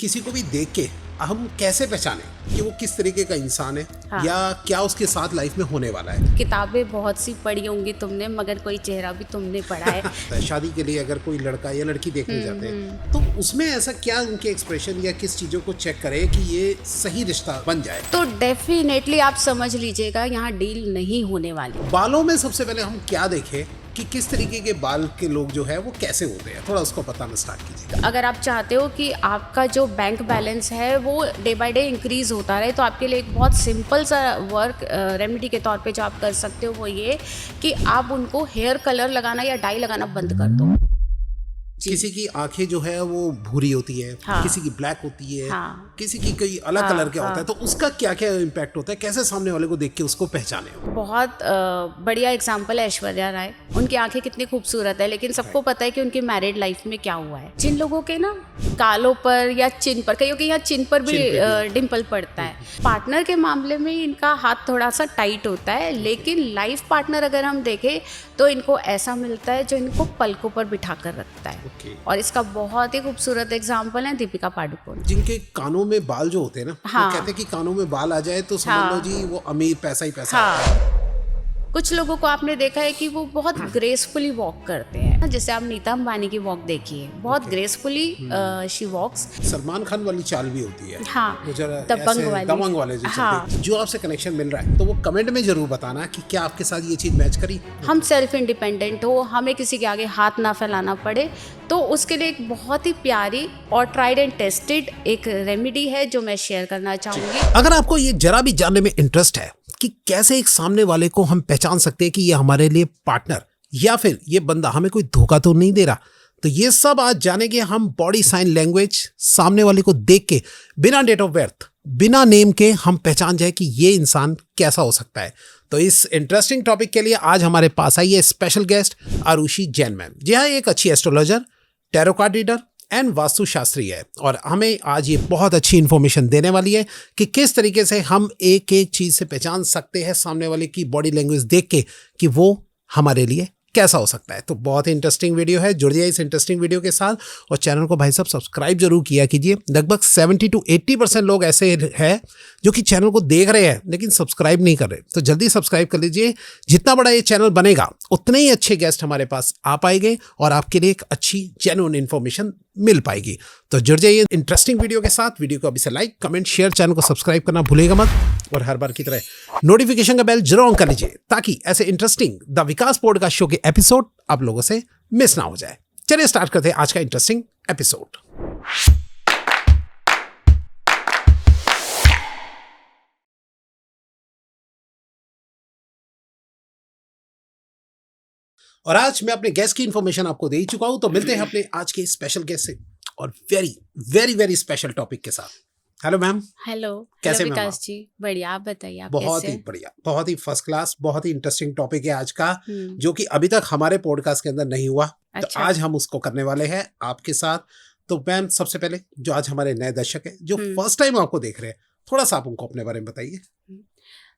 किसी को भी देख के हम कैसे पहचाने कि वो किस तरीके का इंसान है। हाँ। या क्या उसके साथ लाइफ में होने वाला है। किताबें बहुत सी पढ़ी होंगी तुमने, मगर कोई चेहरा भी तुमने पढ़ा है। शादी के लिए अगर कोई लड़का या लड़की देखने जाते हैं तो उसमें ऐसा क्या उनके एक्सप्रेशन या किस चीजों को चेक करें कि ये सही रिश्ता बन जाए। तो डेफिनेटली आप समझ लीजिएगा यहाँ डील नहीं होने वाली। बालों में सबसे पहले हम क्या देखें कि किस तरीके के बाल के लोग जो है वो कैसे होते हैं, थोड़ा उसको बताना स्टार्ट कीजिएगा। अगर आप चाहते हो कि आपका जो बैंक बैलेंस है वो डे बाय डे इंक्रीज होता रहे, तो आपके लिए एक बहुत सिंपल सा वर्क रेमेडी के तौर पे जो आप कर सकते हो वो ये कि आप उनको हेयर कलर लगाना या डाई लगाना बंद कर दो। किसी की आंखें जो है वो भूरी होती है, हाँ। किसी की ब्लैक होती है, हाँ। किसी की कोई अलग कलर का होता है, तो उसका क्या क्या इम्पैक्ट होता है, कैसे सामने वाले को देख के उसको पहचाने। बहुत बढ़िया एग्जाम्पल है ऐश्वर्या राय। उनकी आंखें कितनी खूबसूरत है, लेकिन सबको पता है कि उनकी मैरिड लाइफ में क्या हुआ है। जिन लोगों के ना गालों पर या चिन पर, कईयों के यहाँ चिन पर भी डिम्पल पड़ता है, पार्टनर के मामले में इनका हाथ थोड़ा सा टाइट होता है, लेकिन लाइफ पार्टनर अगर हम देखें तो इनको ऐसा मिलता है जो इनको पलकों पर बिठा कर रखता है। और इसका बहुत ही खूबसूरत एग्जाम्पल है दीपिका पादुकोण, जिनके कानों में बाल जो होते हैं ना, हाँ। वो कहते हैं कि कानों में बाल आ जाए तो समझ हाँ। लो जी वो अमीर, पैसा ही पैसा। हाँ। कुछ लोगों को आपने देखा है कि वो बहुत ग्रेसफुली वॉक करते हैं, जैसे आप नीता अंबानी की वॉक देखिए, बहुत gracefully she walks. Salman Khan वाली चाल भी होती है। हाँ, वो जरा दबंग वाले जो हाँ। चलते हैं। जो आपसे कनेक्शन मिल रहा है तो वो कमेंट में जरूर बताना कि क्या आपके साथ ये चीज मैच करी। हम सेल्फ इंडिपेंडेंट हो, हमें किसी के आगे हाथ ना फैलाना पड़े, तो उसके लिए एक बहुत ही प्यारी और ट्राइड एंड टेस्टेड एक रेमेडी है जो मैं शेयर करना चाहूंगी। अगर आपको ये जरा भी जानने में इंटरेस्ट है कि कैसे एक सामने वाले को हम पहचान सकते हैं कि ये हमारे लिए पार्टनर या फिर ये बंदा हमें कोई धोखा तो नहीं दे रहा, तो ये सब आज जानेंगे हम बॉडी साइन लैंग्वेज। सामने वाले को देख के बिना डेट ऑफ बर्थ, बिना नेम के हम पहचान जाए कि ये इंसान कैसा हो सकता है। तो इस इंटरेस्टिंग टॉपिक के लिए आज हमारे पास आई है special guest Aarushi Jain ma'am. जी हाँ, एक अच्छी astrologer, tarot card reader and vastu shastri है, और हमें आज ये बहुत अच्छी इन्फॉर्मेशन देने वाली है कि किस तरीके से हम एक एक चीज से पहचान सकते हैं सामने वाले की बॉडी लैंग्वेज देख के कि वो हमारे लिए कैसा हो सकता है। तो बहुत ही इंटरेस्टिंग वीडियो है, जुड़ जाइए इस इंटरेस्टिंग वीडियो के साथ और चैनल को भाई साहब सब्सक्राइब जरूर किया कीजिए। लगभग 70 to 80% लोग ऐसे हैं जो कि चैनल को देख रहे हैं लेकिन सब्सक्राइब नहीं कर रहे, तो जल्दी सब्सक्राइब कर लीजिए। जितना बड़ा ये चैनल बनेगा उतने ही अच्छे गेस्ट हमारे पास आ पाएंगे और आपके लिए एक अच्छी जेन्युइन इन्फॉर्मेशन मिल पाएगी। तो जुड़ जाइए इंटरेस्टिंग वीडियो के साथ। वीडियो को अभी से लाइक, कमेंट, शेयर, चैनल को सब्सक्राइब करना भूलेगा मत, और हर बार की तरह नोटिफिकेशन का बेल जरूर ऑन कर लीजिए ताकि ऐसे interesting the Vikas podcast show के एपिसोड आप लोगों से मिस ना हो जाए। चलिए स्टार्ट करते हैं आज का इंटरेस्टिंग एपिसोड। और आज मैं अपने गेस्ट की इंफॉर्मेशन आपको दे ही चुका हूं, तो मिलते हैं अपने आज के स्पेशल गेस्ट से और very very very special topic के साथ। Hello ma'am. हेलो। कैसे विकास जी? बढ़िया, आप बताइए आप बहुत कैसे? ही बढ़िया, बहुत ही फर्स्ट क्लास, बहुत ही इंटरेस्टिंग टॉपिक है आज का, जो कि अभी तक हमारे पॉडकास्ट के अंदर नहीं हुआ। अच्छा। तो आज हम उसको करने वाले हैं आपके साथ। तो मैम सबसे पहले जो आज हमारे नए दर्शक हैं जो फर्स्ट टाइम आपको देख रहे हैं, थोड़ा सा आप उनको अपने बारे में बताइए।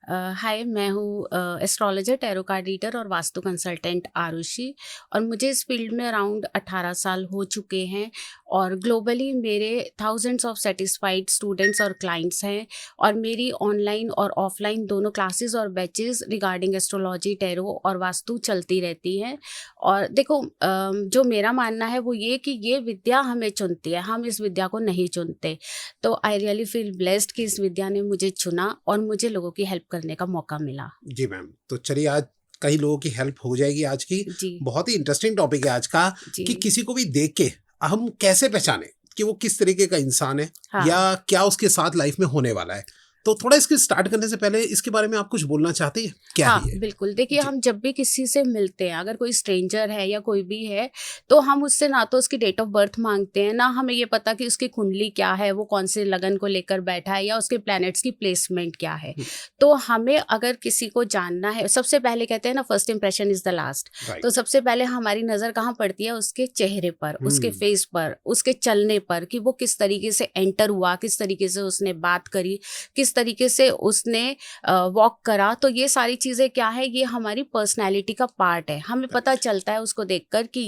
हाय, मैं हूँ एस्ट्रोलॉजर, टैरो कार्ड रीडर और वास्तु कंसल्टेंट आरुषि, और मुझे इस फील्ड में अराउंड 18 साल हो चुके हैं, और ग्लोबली मेरे थाउजेंड्स ऑफ सेटिस्फाइड स्टूडेंट्स और क्लाइंट्स हैं, और मेरी ऑनलाइन और ऑफलाइन दोनों क्लासेस और बैचेस रिगार्डिंग एस्ट्रोलॉजी, टैरो और वास्तु चलती रहती हैं। और देखो, जो मेरा मानना है वो ये कि ये विद्या हमें चुनती है, हम इस विद्या को नहीं चुनते। तो आई रियली फील ब्लेस्ड कि इस विद्या ने मुझे चुना और मुझे लोगों की हेल्प करने का मौका मिला। जी मैम, तो चलिए आज कई लोगों की हेल्प हो जाएगी आज की। जी। बहुत ही इंटरेस्टिंग टॉपिक है आज का कि किसी को भी देख के हम कैसे पहचाने कि वो किस तरीके का इंसान है। हाँ। या क्या उसके साथ लाइफ में होने वाला है। तो थोड़ा इसके स्टार्ट करने से पहले इसके बारे में आप कुछ बोलना चाहते हैं क्या? हाँ, बिल्कुल। देखिए, हम जब भी किसी से मिलते हैं, अगर कोई स्ट्रेंजर है या कोई भी है, तो हम उससे ना तो उसकी डेट ऑफ बर्थ मांगते हैं, ना हमें ये पता कि उसकी कुंडली क्या है, वो कौन से लगन को लेकर बैठा है, या उसके प्लैनेट्स की प्लेसमेंट क्या है। तो हमें अगर किसी को जानना है, सबसे पहले कहते हैं ना, first impression is the last. तो सबसे पहले हमारी नजर कहाँ पड़ती है? उसके चेहरे पर, उसके फेस पर, उसके चलने पर, कि वो किस तरीके से एंटर हुआ, किस तरीके से उसने बात करी, किस तरीके से उसने वॉक करा, तो ये सारी चीज़ें क्या है, ये हमारी पर्सनैलिटी का पार्ट है। हमें पता चलता है उसको देखकर कि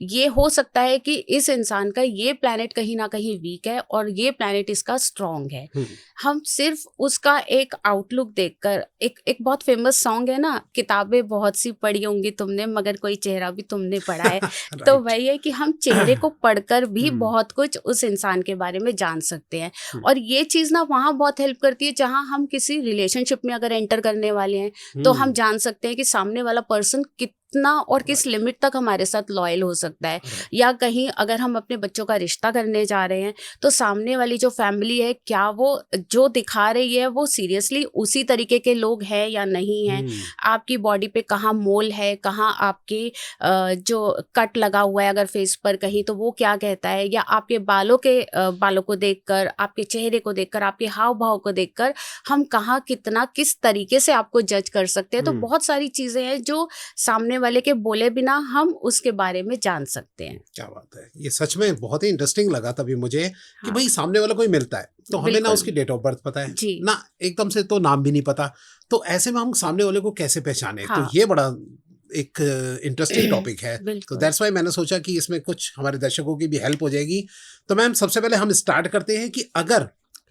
ये हो सकता है कि इस इंसान का ये प्लैनेट कहीं ना कहीं वीक है और ये प्लैनेट इसका स्ट्रांग है। हम सिर्फ उसका एक आउटलुक देखकर, एक बहुत फेमस सॉन्ग है ना, किताबें बहुत सी पढ़ी होंगी तुमने मगर कोई चेहरा भी तुमने पढ़ा है। तो राइट। वही है कि हम चेहरे को पढ़कर भी बहुत कुछ उस इंसान के बारे में जान सकते हैं। और ये चीज़ ना वहाँ बहुत हेल्प करती है जहाँ हम किसी रिलेशनशिप में अगर एंटर करने वाले हैं, तो हम जान सकते हैं कि सामने वाला पर्सन कितना और किस लिमिट तक हमारे साथ लॉयल हो सकता है। या कहीं अगर हम अपने बच्चों का रिश्ता करने जा रहे हैं, तो सामने वाली जो फैमिली है, क्या वो जो दिखा रही है वो सीरियसली उसी तरीके के लोग हैं या नहीं हैं। आपकी बॉडी पे कहाँ मोल है, कहाँ आपके जो कट लगा हुआ है अगर फेस पर कहीं, तो वो क्या कहता है। या आपके बालों को देखकर, आपके चेहरे को देखकर, आपके हाव भाव को देखकर हम कहाँ कितना किस तरीके से आपको जज कर सकते हैं। तो बहुत सारी चीज़ें हैं जो सामने वाले के बोले बिना हम उसके बारे में जान सकते हैं। क्या बात है, ये सच में बहुत ही इंटरेस्टिंग लगा तभी मुझे कि हाँ। भाई सामने वाला कोई मिलता है तो हमें ना बिल्कुल। उसकी डेट ऑफ बर्थ पता है जी। ना, एकदम से तो नाम भी नहीं पता, तो ऐसे में हम सामने वाले को कैसे पहचाने। हाँ। तो ये बड़ा एक इंटरेस्टिंग टॉपिक है। तो बिल्कुल। दैट्स वाई मैंने सोचा कि इसमें कुछ हमारे दर्शकों की भी हेल्प हो जाएगी। तो मैम सबसे पहले हम स्टार्ट करते हैं कि अगर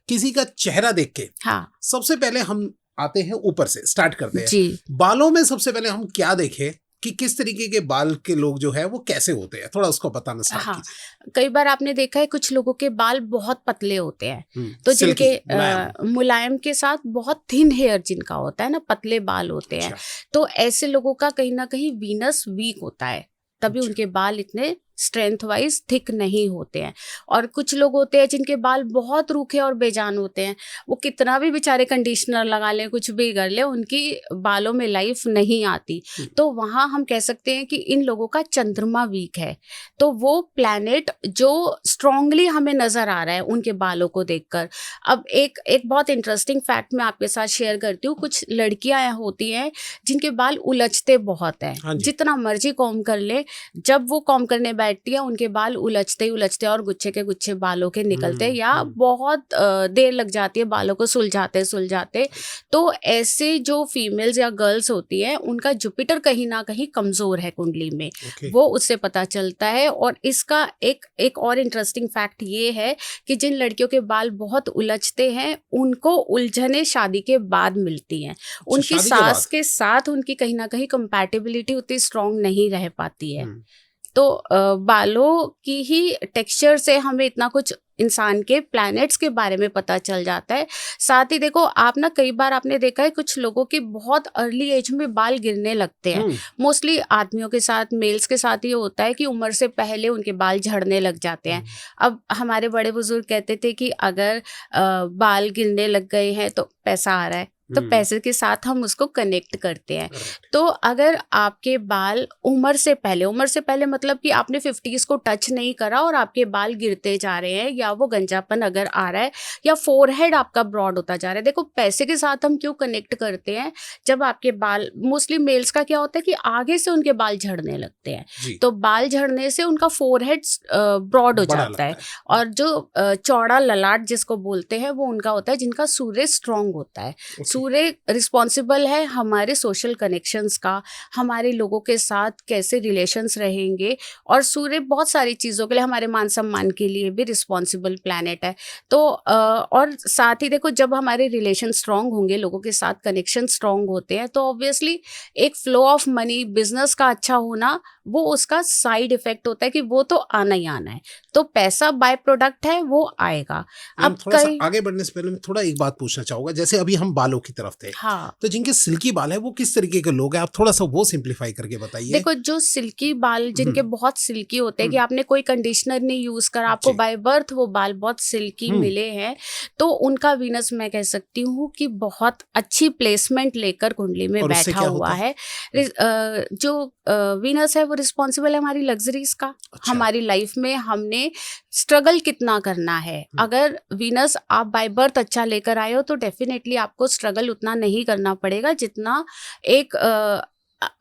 किसी का चेहरा देख के, हाँ सबसे पहले हम आते हैं ऊपर से, स्टार्ट करते हैं। जी। बालों में सबसे पहले हम क्या देखें कि किस तरीके के बाल के लोग जो है वो कैसे होते हैं, थोड़ा उसको बताना स्टार्ट हाँ, कीजिए। कई बार आपने देखा है कुछ लोगों के बाल बहुत पतले होते हैं, तो सिल्की, जिनके मुलायम के साथ बहुत थिन हेयर जिनका होता है ना, पतले बाल होते हैं, अच्छा। तो ऐसे लोगों का कहीं ना कहीं वीनस वीक होता है, तभी अच्छा। उनके बाल इतने स्ट्रेंथ वाइज थिक नहीं होते हैं। और कुछ लोग होते हैं जिनके बाल बहुत रूखे और बेजान होते हैं, वो कितना भी बेचारे कंडीशनर लगा लें, कुछ भी कर लें, उनकी बालों में लाइफ नहीं आती। तो वहाँ हम कह सकते हैं कि इन लोगों का चंद्रमा वीक है। तो वो प्लैनेट जो स्ट्रांगली हमें नज़र आ रहा है उनके बालों को देखकर। अब एक बहुत इंटरेस्टिंग फैक्ट मैं आपके साथ शेयर करती हूँ। कुछ लड़कियाँ होती हैं जिनके बाल उलझते बहुत हाँ हैं, जी। जितना मर्जी कॉम कर ले, जब वो कॉम करने बैठती है उनके बाल उलझते ही उलझते और गुच्छे के गुच्छे बालों के निकलते हैं, या बहुत देर लग जाती है बालों को सुलझाते। तो ऐसे जो फीमेल्स या गर्ल्स होती हैं, उनका जुपिटर कहीं ना कहीं कमजोर है कुंडली में, वो उससे पता चलता है। और इसका एक और इंटरेस्टिंग फैक्ट ये है कि जिन लड़कियों के बाल बहुत उलझते हैं, उनको उलझने शादी के बाद मिलती हैं। उनकी शादी के बाद? सास के साथ उनकी कहीं ना कहीं कंपैटिबिलिटी उतनी स्ट्रांग नहीं रह पाती है। तो बालों की ही टेक्सचर से हमें इतना कुछ इंसान के प्लैनेट्स के बारे में पता चल जाता है। साथ ही देखो आप ना, कई बार आपने देखा है कुछ लोगों के बहुत अर्ली एज में बाल गिरने लगते हैं। मोस्टली आदमियों के साथ, मेल्स के साथ ये होता है कि उम्र से पहले उनके बाल झड़ने लग जाते हैं। अब हमारे बड़े बुजुर्ग कहते थे कि अगर बाल गिरने लग गए हैं तो पैसा आ रहा है, तो पैसे के साथ हम उसको कनेक्ट करते हैं। तो अगर आपके बाल उम्र से पहले मतलब कि आपने 50s को टच नहीं करा और आपके बाल गिरते जा रहे हैं, या वो गंजापन अगर आ रहा है, या फोरहेड आपका ब्रॉड होता जा रहा है। देखो पैसे के साथ हम क्यों कनेक्ट करते हैं, जब आपके बाल, मोस्टली मेल्स का क्या होता है कि आगे से उनके बाल झड़ने लगते हैं, तो बाल झड़ने से उनका फोरहेड ब्रॉड हो जाता है। और जो चौड़ा ललाट जिसको बोलते हैं, वो उनका होता है जिनका सूर्य स्ट्रांग होता है। सूर्य रिस्पॉन्सिबल है हमारे सोशल कनेक्शंस का, हमारे लोगों के साथ कैसे रिलेशंस रहेंगे, और सूर्य बहुत सारी चीज़ों के लिए, हमारे मान सम्मान के लिए भी रिस्पॉन्सिबल प्लैनेट है। तो और साथ ही देखो, जब हमारे रिलेशन स्ट्रांग होंगे, लोगों के साथ कनेक्शन स्ट्रांग होते हैं, तो ऑब्वियसली एक फ्लो ऑफ मनी, बिजनेस का अच्छा होना, वो उसका साइड इफेक्ट होता है कि वो तो आना ही आना है। तो पैसा बाय प्रोडक्ट है, वो आएगा। अब थोड़ा सा आगे बढ़ने से पहले मैं थोड़ा एक बात पूछना चाहूंगा। जैसे अभी हम बालों की तरफ थे, हाँ, तो जिनके सिल्की बाल है वो किस तरीके के लोग हैं, आप थोड़ा सा वो सिंप्लीफाई करके बताइए। देखो जो सिल्की बाल, जिनके बहुत सिल्की होते हैं कि आपने कोई कंडीशनर नहीं यूज करा, आपको बाय बर्थ वो बाल बहुत सिल्की मिले हैं, तो उनका वीनस मैं कह सकती हूँ कि बहुत अच्छी प्लेसमेंट लेकर कुंडली में बैठा हुआ है। जो वीनस है वो रिस्पॉन्सिबल है हमारी लग्जरीज का। हमारी लाइफ में हमने स्ट्रगल कितना करना है। अगर वीनस आप बाय बर्थ अच्छा लेकर आए हो, तो डेफिनेटली आपको स्ट्रगल उतना नहीं करना पड़ेगा जितना एक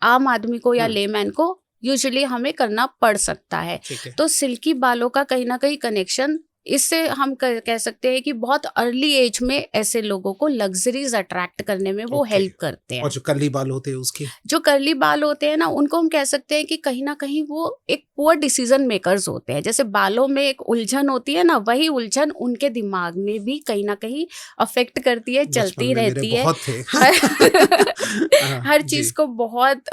आम आदमी को या लेमैन को यूजुअली हमें करना पड़ सकता है। तो सिल्की बालों का कहीं ना कहीं कनेक्शन इससे हम कह सकते हैं कि बहुत अर्ली एज में ऐसे लोगों को लग्जरीज अट्रैक्ट करने में वो ओके। हेल्प करते हैं। और जो कर्ली बाल होते हैं उसकी? जो कर्ली बाल होते हैं ना, उनको हम कह सकते हैं कि कहीं ना कहीं वो एक पुअर डिसीजन मेकर्स होते हैं। जैसे बालों में एक उलझन होती है ना, वही उलझन उनके दिमाग में भी कहीं ना कहीं अफेक्ट करती है, बचपन चलती में मेरे रहती है। बहुत थे। हाँ, हर जी। चीज को बहुत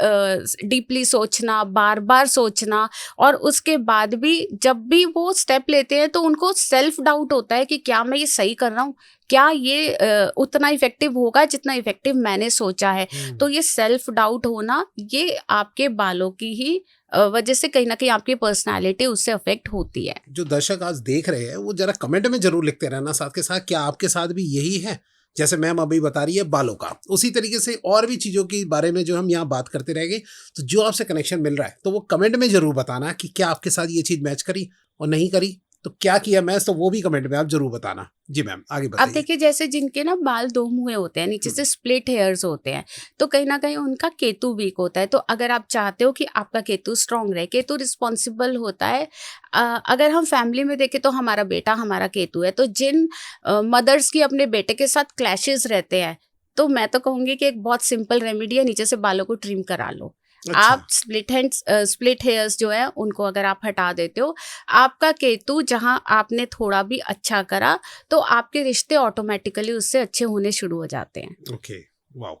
डीपली सोचना, बार बार सोचना, और उसके बाद भी जब भी वो स्टेप लेते हैं तो उनको सेल्फ डाउट होता है कि क्या मैं ये सही कर रहा हूँ, क्या ये उतना इफेक्टिव होगा जितना इफेक्टिव मैंने सोचा है। तो ये सेल्फ डाउट होना, ये आपके बालों की ही वजह से कहीं ना कहीं आपकी पर्सनालिटी उससे अफेक्ट होती है। जो दर्शक आज देख रहे हैं वो जरा कमेंट में जरूर लिखते रहना साथ के साथ, क्या आपके साथ भी यही है? जैसे मैम अभी बता रही है बालों का, उसी तरीके से और भी चीज़ों के बारे में जो हम यहाँ बात करते रहेंगे, तो जो आपसे कनेक्शन मिल रहा है तो वो कमेंट में जरूर बताना कि क्या आपके साथ ये चीज़ मैच करी, और नहीं करी तो क्या किया मैच, तो वो भी कमेंट में आप जरूर बताना। जी मैम, आगे अब बताइए। देखिए, जैसे जिनके ना बाल दो मुँहे होते हैं, नीचे से स्प्लिट हेयर्स होते हैं, तो कहीं ना कहीं उनका केतु वीक होता है। तो अगर आप चाहते हो कि आपका केतु स्ट्रांग रहे, केतु रिस्पॉन्सिबल होता है, अगर हम फैमिली में देखें तो हमारा बेटा हमारा केतु है। तो जिन मदर्स की अपने बेटे के साथ क्लैशेस रहते हैं, तो मैं तो कहूंगी कि एक बहुत सिंपल रेमेडी है, नीचे से बालों को ट्रिम करा लो। अच्छा। आप स्प्लिट हेयर्स जो है उनको अगर आप हटा देते हो, आपका केतु जहां आपने थोड़ा भी अच्छा करा, तो आपके रिश्ते ऑटोमेटिकली उससे अच्छे होने शुरू हो जाते हैं। ओके, वाह।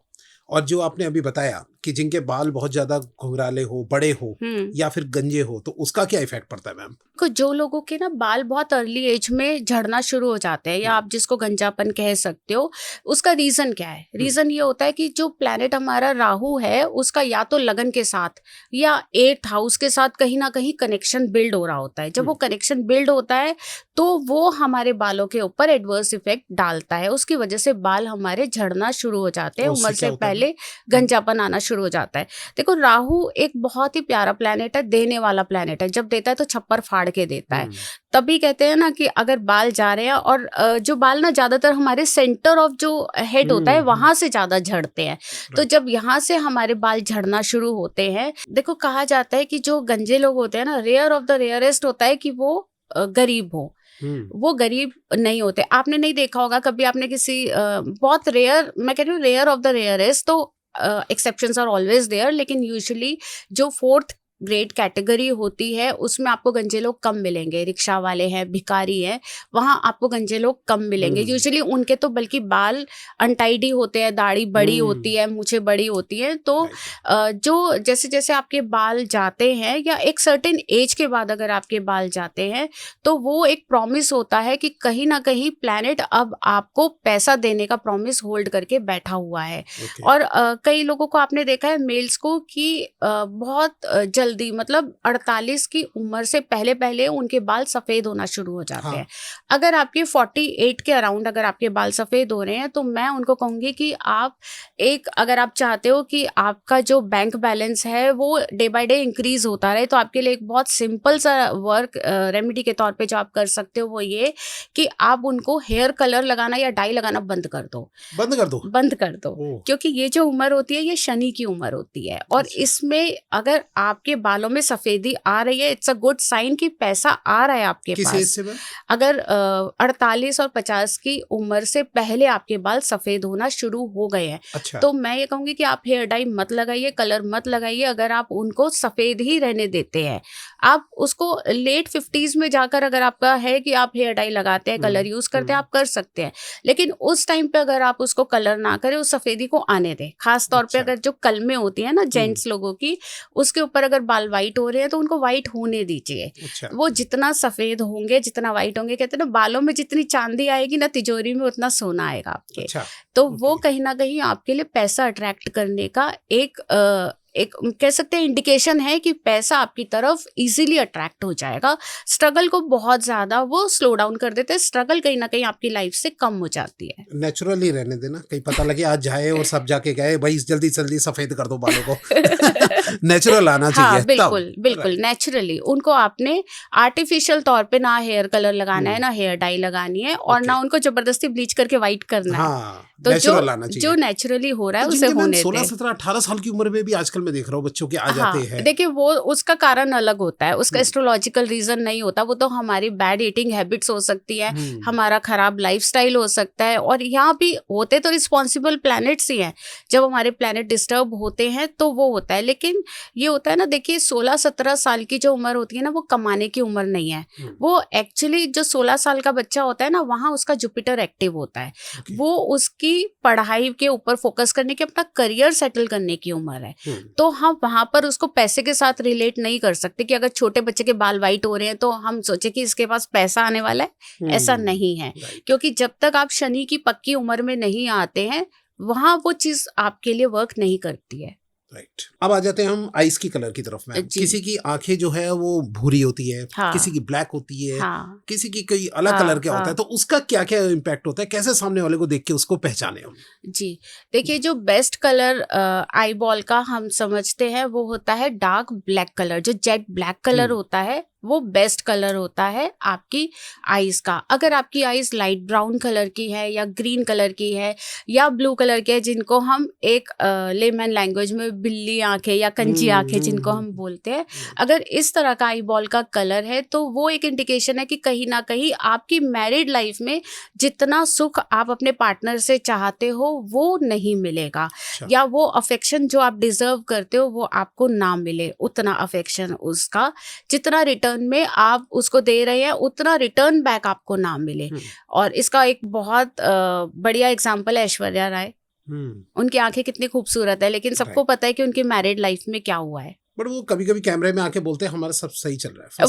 और जो आपने अभी बताया कि जिनके बाल बहुत ज्यादा घुंघराले हो, बड़े हो या फिर गंजे हो, तो उसका क्या इफेक्ट पड़ता है मैम? जो लोगों के ना बाल बहुत अर्ली एज में झड़ना शुरू हो जाते हैं, या आप जिसको गंजापन कह सकते हो, उसका रीजन क्या है? रीजन ये होता है कि जो प्लैनेट हमारा राहु है, उसका या तो लगन के साथ या 8th हाउस के साथ कहीं ना कहीं कनेक्शन बिल्ड हो रहा होता है। जब वो कनेक्शन बिल्ड होता है तो वो हमारे बालों के ऊपर एडवर्स इफेक्ट डालता है, उसकी वजह से बाल हमारे झड़ना शुरू हो जाते हैं, और उससे उम्र क्या से होता है? पहले गंजापन आना शुरू हो जाता है। देखो, राहु एक बहुत ही प्यारा प्लैनेट है, देने वाला प्लैनेट है। जब देता है तो छप्पर फाड़ के देता है। तभी कहते हैं ना कि अगर बाल जा रहे हैं, और जो बाल ना ज्यादातर हमारे सेंटर ऑफ जो हेड होता है वहां से ज्यादा झड़ते हैं। तो जब यहाँ से हमारे बाल झड़ना शुरू होते हैं, देखो कहा जाता है कि जो गंजे लोग होते हैं ना, रेयर ऑफ द रेयरेस्ट होता है कि वो गरीब हो। वो गरीब नहीं होते। आपने नहीं देखा होगा कभी, आपने किसी बहुत रेयर, मैं कह रही हूँ रेयर ऑफ द रेयरेस्ट, तो एक्सेप्शंस आर ऑलवेज देयर, लेकिन यूजुअली जो 4th ग्रेड कैटेगरी होती है उसमें आपको गंजे लोग कम मिलेंगे। रिक्शा वाले हैं, भिखारी हैं, वहां आपको गंजे लोग कम मिलेंगे। यूजुअली उनके तो बल्कि बाल अनटाइडी होते हैं, दाढ़ी बड़ी होती है, मूछें बड़ी होती हैं। तो जो जैसे जैसे आपके बाल जाते हैं, या एक सर्टेन एज के बाद अगर आपके बाल जाते हैं, तो वो एक प्रॉमिस होता है कि कहीं ना कहीं प्लैनेट अब आपको पैसा देने का प्रॉमिस होल्ड करके बैठा हुआ है। और कई लोगों को आपने देखा है, मेल्स को, कि बहुत जल्दी, मतलब 48 की उम्र से पहले पहले उनके बाल सफेद होना शुरू हो जाते हैं। अगर आपके 48 के अराउंड अगर आपके बाल सफेद हो रहे हैं, तो मैं उनको कहूंगी कि आप अगर आप चाहते हो कि आपका जो बैंक बैलेंस है वो डे बाय डे इंक्रीज होता रहे, तो आपके लिए एक बहुत सिंपल सा वर्क रेमेडी के तौर पे जो आप कर सकते हो वो ये कि आप उनको हेयर कलर लगाना या डाई लगाना बंद कर दो। बंद कर दो? बंद कर दो। क्योंकि ये जो उम्र होती है ये शनि की उम्र होती है, और इसमें अगर आपके बालों में सफेदी आ रही है, इट्स अ गुड साइन कि पैसा आ रहा है आपके किस पास। एज से? अगर 48 और 50 की उम्र से पहले आपके बाल सफेद होना शुरू हो गए हैं, अच्छा। तो मैं ये कहूंगी कि आप हेयर डाई मत लगाइए, कलर मत लगाइए। अगर आप उनको सफेद ही रहने देते हैं, आप उसको लेट 50s में जाकर अगर आपका है कि आप हेयर डाई लगाते हैं, कलर यूज करते हैं, आप कर सकते हैं। लेकिन उस टाइम पे अगर आप उसको कलर ना करें, उस सफेदी को आने दें। खास तौर पे अगर जो कलमे होती है ना जेंट्स लोगों की, उसके ऊपर अगर बाल वाइट हो रहे हैं तो उनको वाइट होने दीजिए। वो जितना सफेद होंगे, जितना वाइट होंगे, कहते हैं ना, बालों में जितनी चांदी आएगी ना, तिजोरी में उतना सोना आएगा आपके। तो वो कहीं ना कहीं आपके लिए पैसा अट्रैक्ट करने का एक कह सकते हैं इंडिकेशन है कि पैसा आपकी तरफ इजीली अट्रैक्ट हो जाएगा। स्ट्रगल को बहुत ज्यादा वो स्लो डाउन कर देते हैं। स्ट्रगल कहीं ना कहीं आपकी लाइफ से कम हो जाती है। नेचुरली रहने देना, कहीं पता लगे आज जाए और सब जाके गए भाई जल्दी जल्दी सफेद कर दो बालों को। नेचुरल आना चाहिए। हाँ, बिल्कुल बिल्कुल नेचुरली। उनको आपने आर्टिफिशियल तौर पे ना हेयर कलर लगाना है, ना हेयर डाई लगानी है, और ना उनको जबरदस्ती ब्लीच करके व्हाइट करना है। तो जो नेचुरली हो रहा है उसे होने 16, 17, 18 साल की उम्र में भी आजकल आजकल मैं देख रहा हूँ बच्चों के आ जाते हैं। देखिए वो उसका कारण अलग होता है, उसका हम्म। एस्ट्रोलॉजिकल रीजन नहीं होता, वो तो हमारी बैड ईटिंग हैबिट्स हो सकती है, हमारा खराब लाइफस्टाइल हो सकता है, और यहाँ भी होते तो रिस्पॉन्सिबल प्लैनेट्स ही हैं। जब हमारे प्लैनेट डिस्टर्ब होते हैं तो वो होता है, लेकिन ये होता है ना, देखिए 16-17 साल की जो उम्र होती है ना, वो कमाने की उम्र नहीं है। वो एक्चुअली जो 16 साल का बच्चा होता है ना, वहाँ उसका जुपिटर एक्टिव होता है, वो उसकी पढ़ाई के ऊपर फोकस करने की, अपना करियर सेटल करने की उम्र है। तो हम वहां पर उसको पैसे के साथ रिलेट नहीं कर सकते कि अगर छोटे बच्चे के बाल वाइट हो रहे हैं तो हम सोचे कि इसके पास पैसा आने वाला है, ऐसा नहीं है। क्योंकि जब तक आप शनि की पक्की उम्र में नहीं आते हैं, वहां वो चीज आपके लिए वर्क नहीं करती है। राइट। अब आ जाते हैं हम आइस की कलर की तरफ में। किसी की आंखें जो है वो भूरी होती है, किसी की ब्लैक होती है, किसी की कोई अलग कलर का होता है, तो उसका क्या क्या इम्पैक्ट होता है, कैसे सामने वाले को देख के उसको पहचाने हम? जी देखिए, जो बेस्ट कलर आई बॉल का हम समझते हैं वो होता है डार्क ब्लैक कलर। जो जेट ब्लैक कलर होता है वो बेस्ट कलर होता है आपकी आईज का। अगर आपकी आईज लाइट ब्राउन कलर की है या ग्रीन कलर की है या ब्लू कलर की है, जिनको हम एक लेमन लैंग्वेज में बिल्ली आंखें या कंची आंखें जिनको हम बोलते हैं, अगर इस तरह का आई बॉल का कलर है तो वो एक इंडिकेशन है कि कहीं ना कहीं आपकी मैरिड लाइफ में जितना सुख आप अपने पार्टनर से चाहते हो वो नहीं मिलेगा, या वो अफेक्शन जो आप डिजर्व करते हो वो आपको ना मिले, उतना अफेक्शन उसका जितना रिटर्न में आप उसको दे रहे हैं उतना रिटर्न बैक आपको ना मिले। और इसका एक बहुत बढ़िया एग्जांपल है ऐश्वर्या राय। उनकी आंखें कितनी खूबसूरत है, लेकिन सबको पता है कि उनकी मैरिड लाइफ में क्या हुआ है। बट वो कभी कभी कैमरे में आके बोलते हैं हमारा सब सही चल रहा है,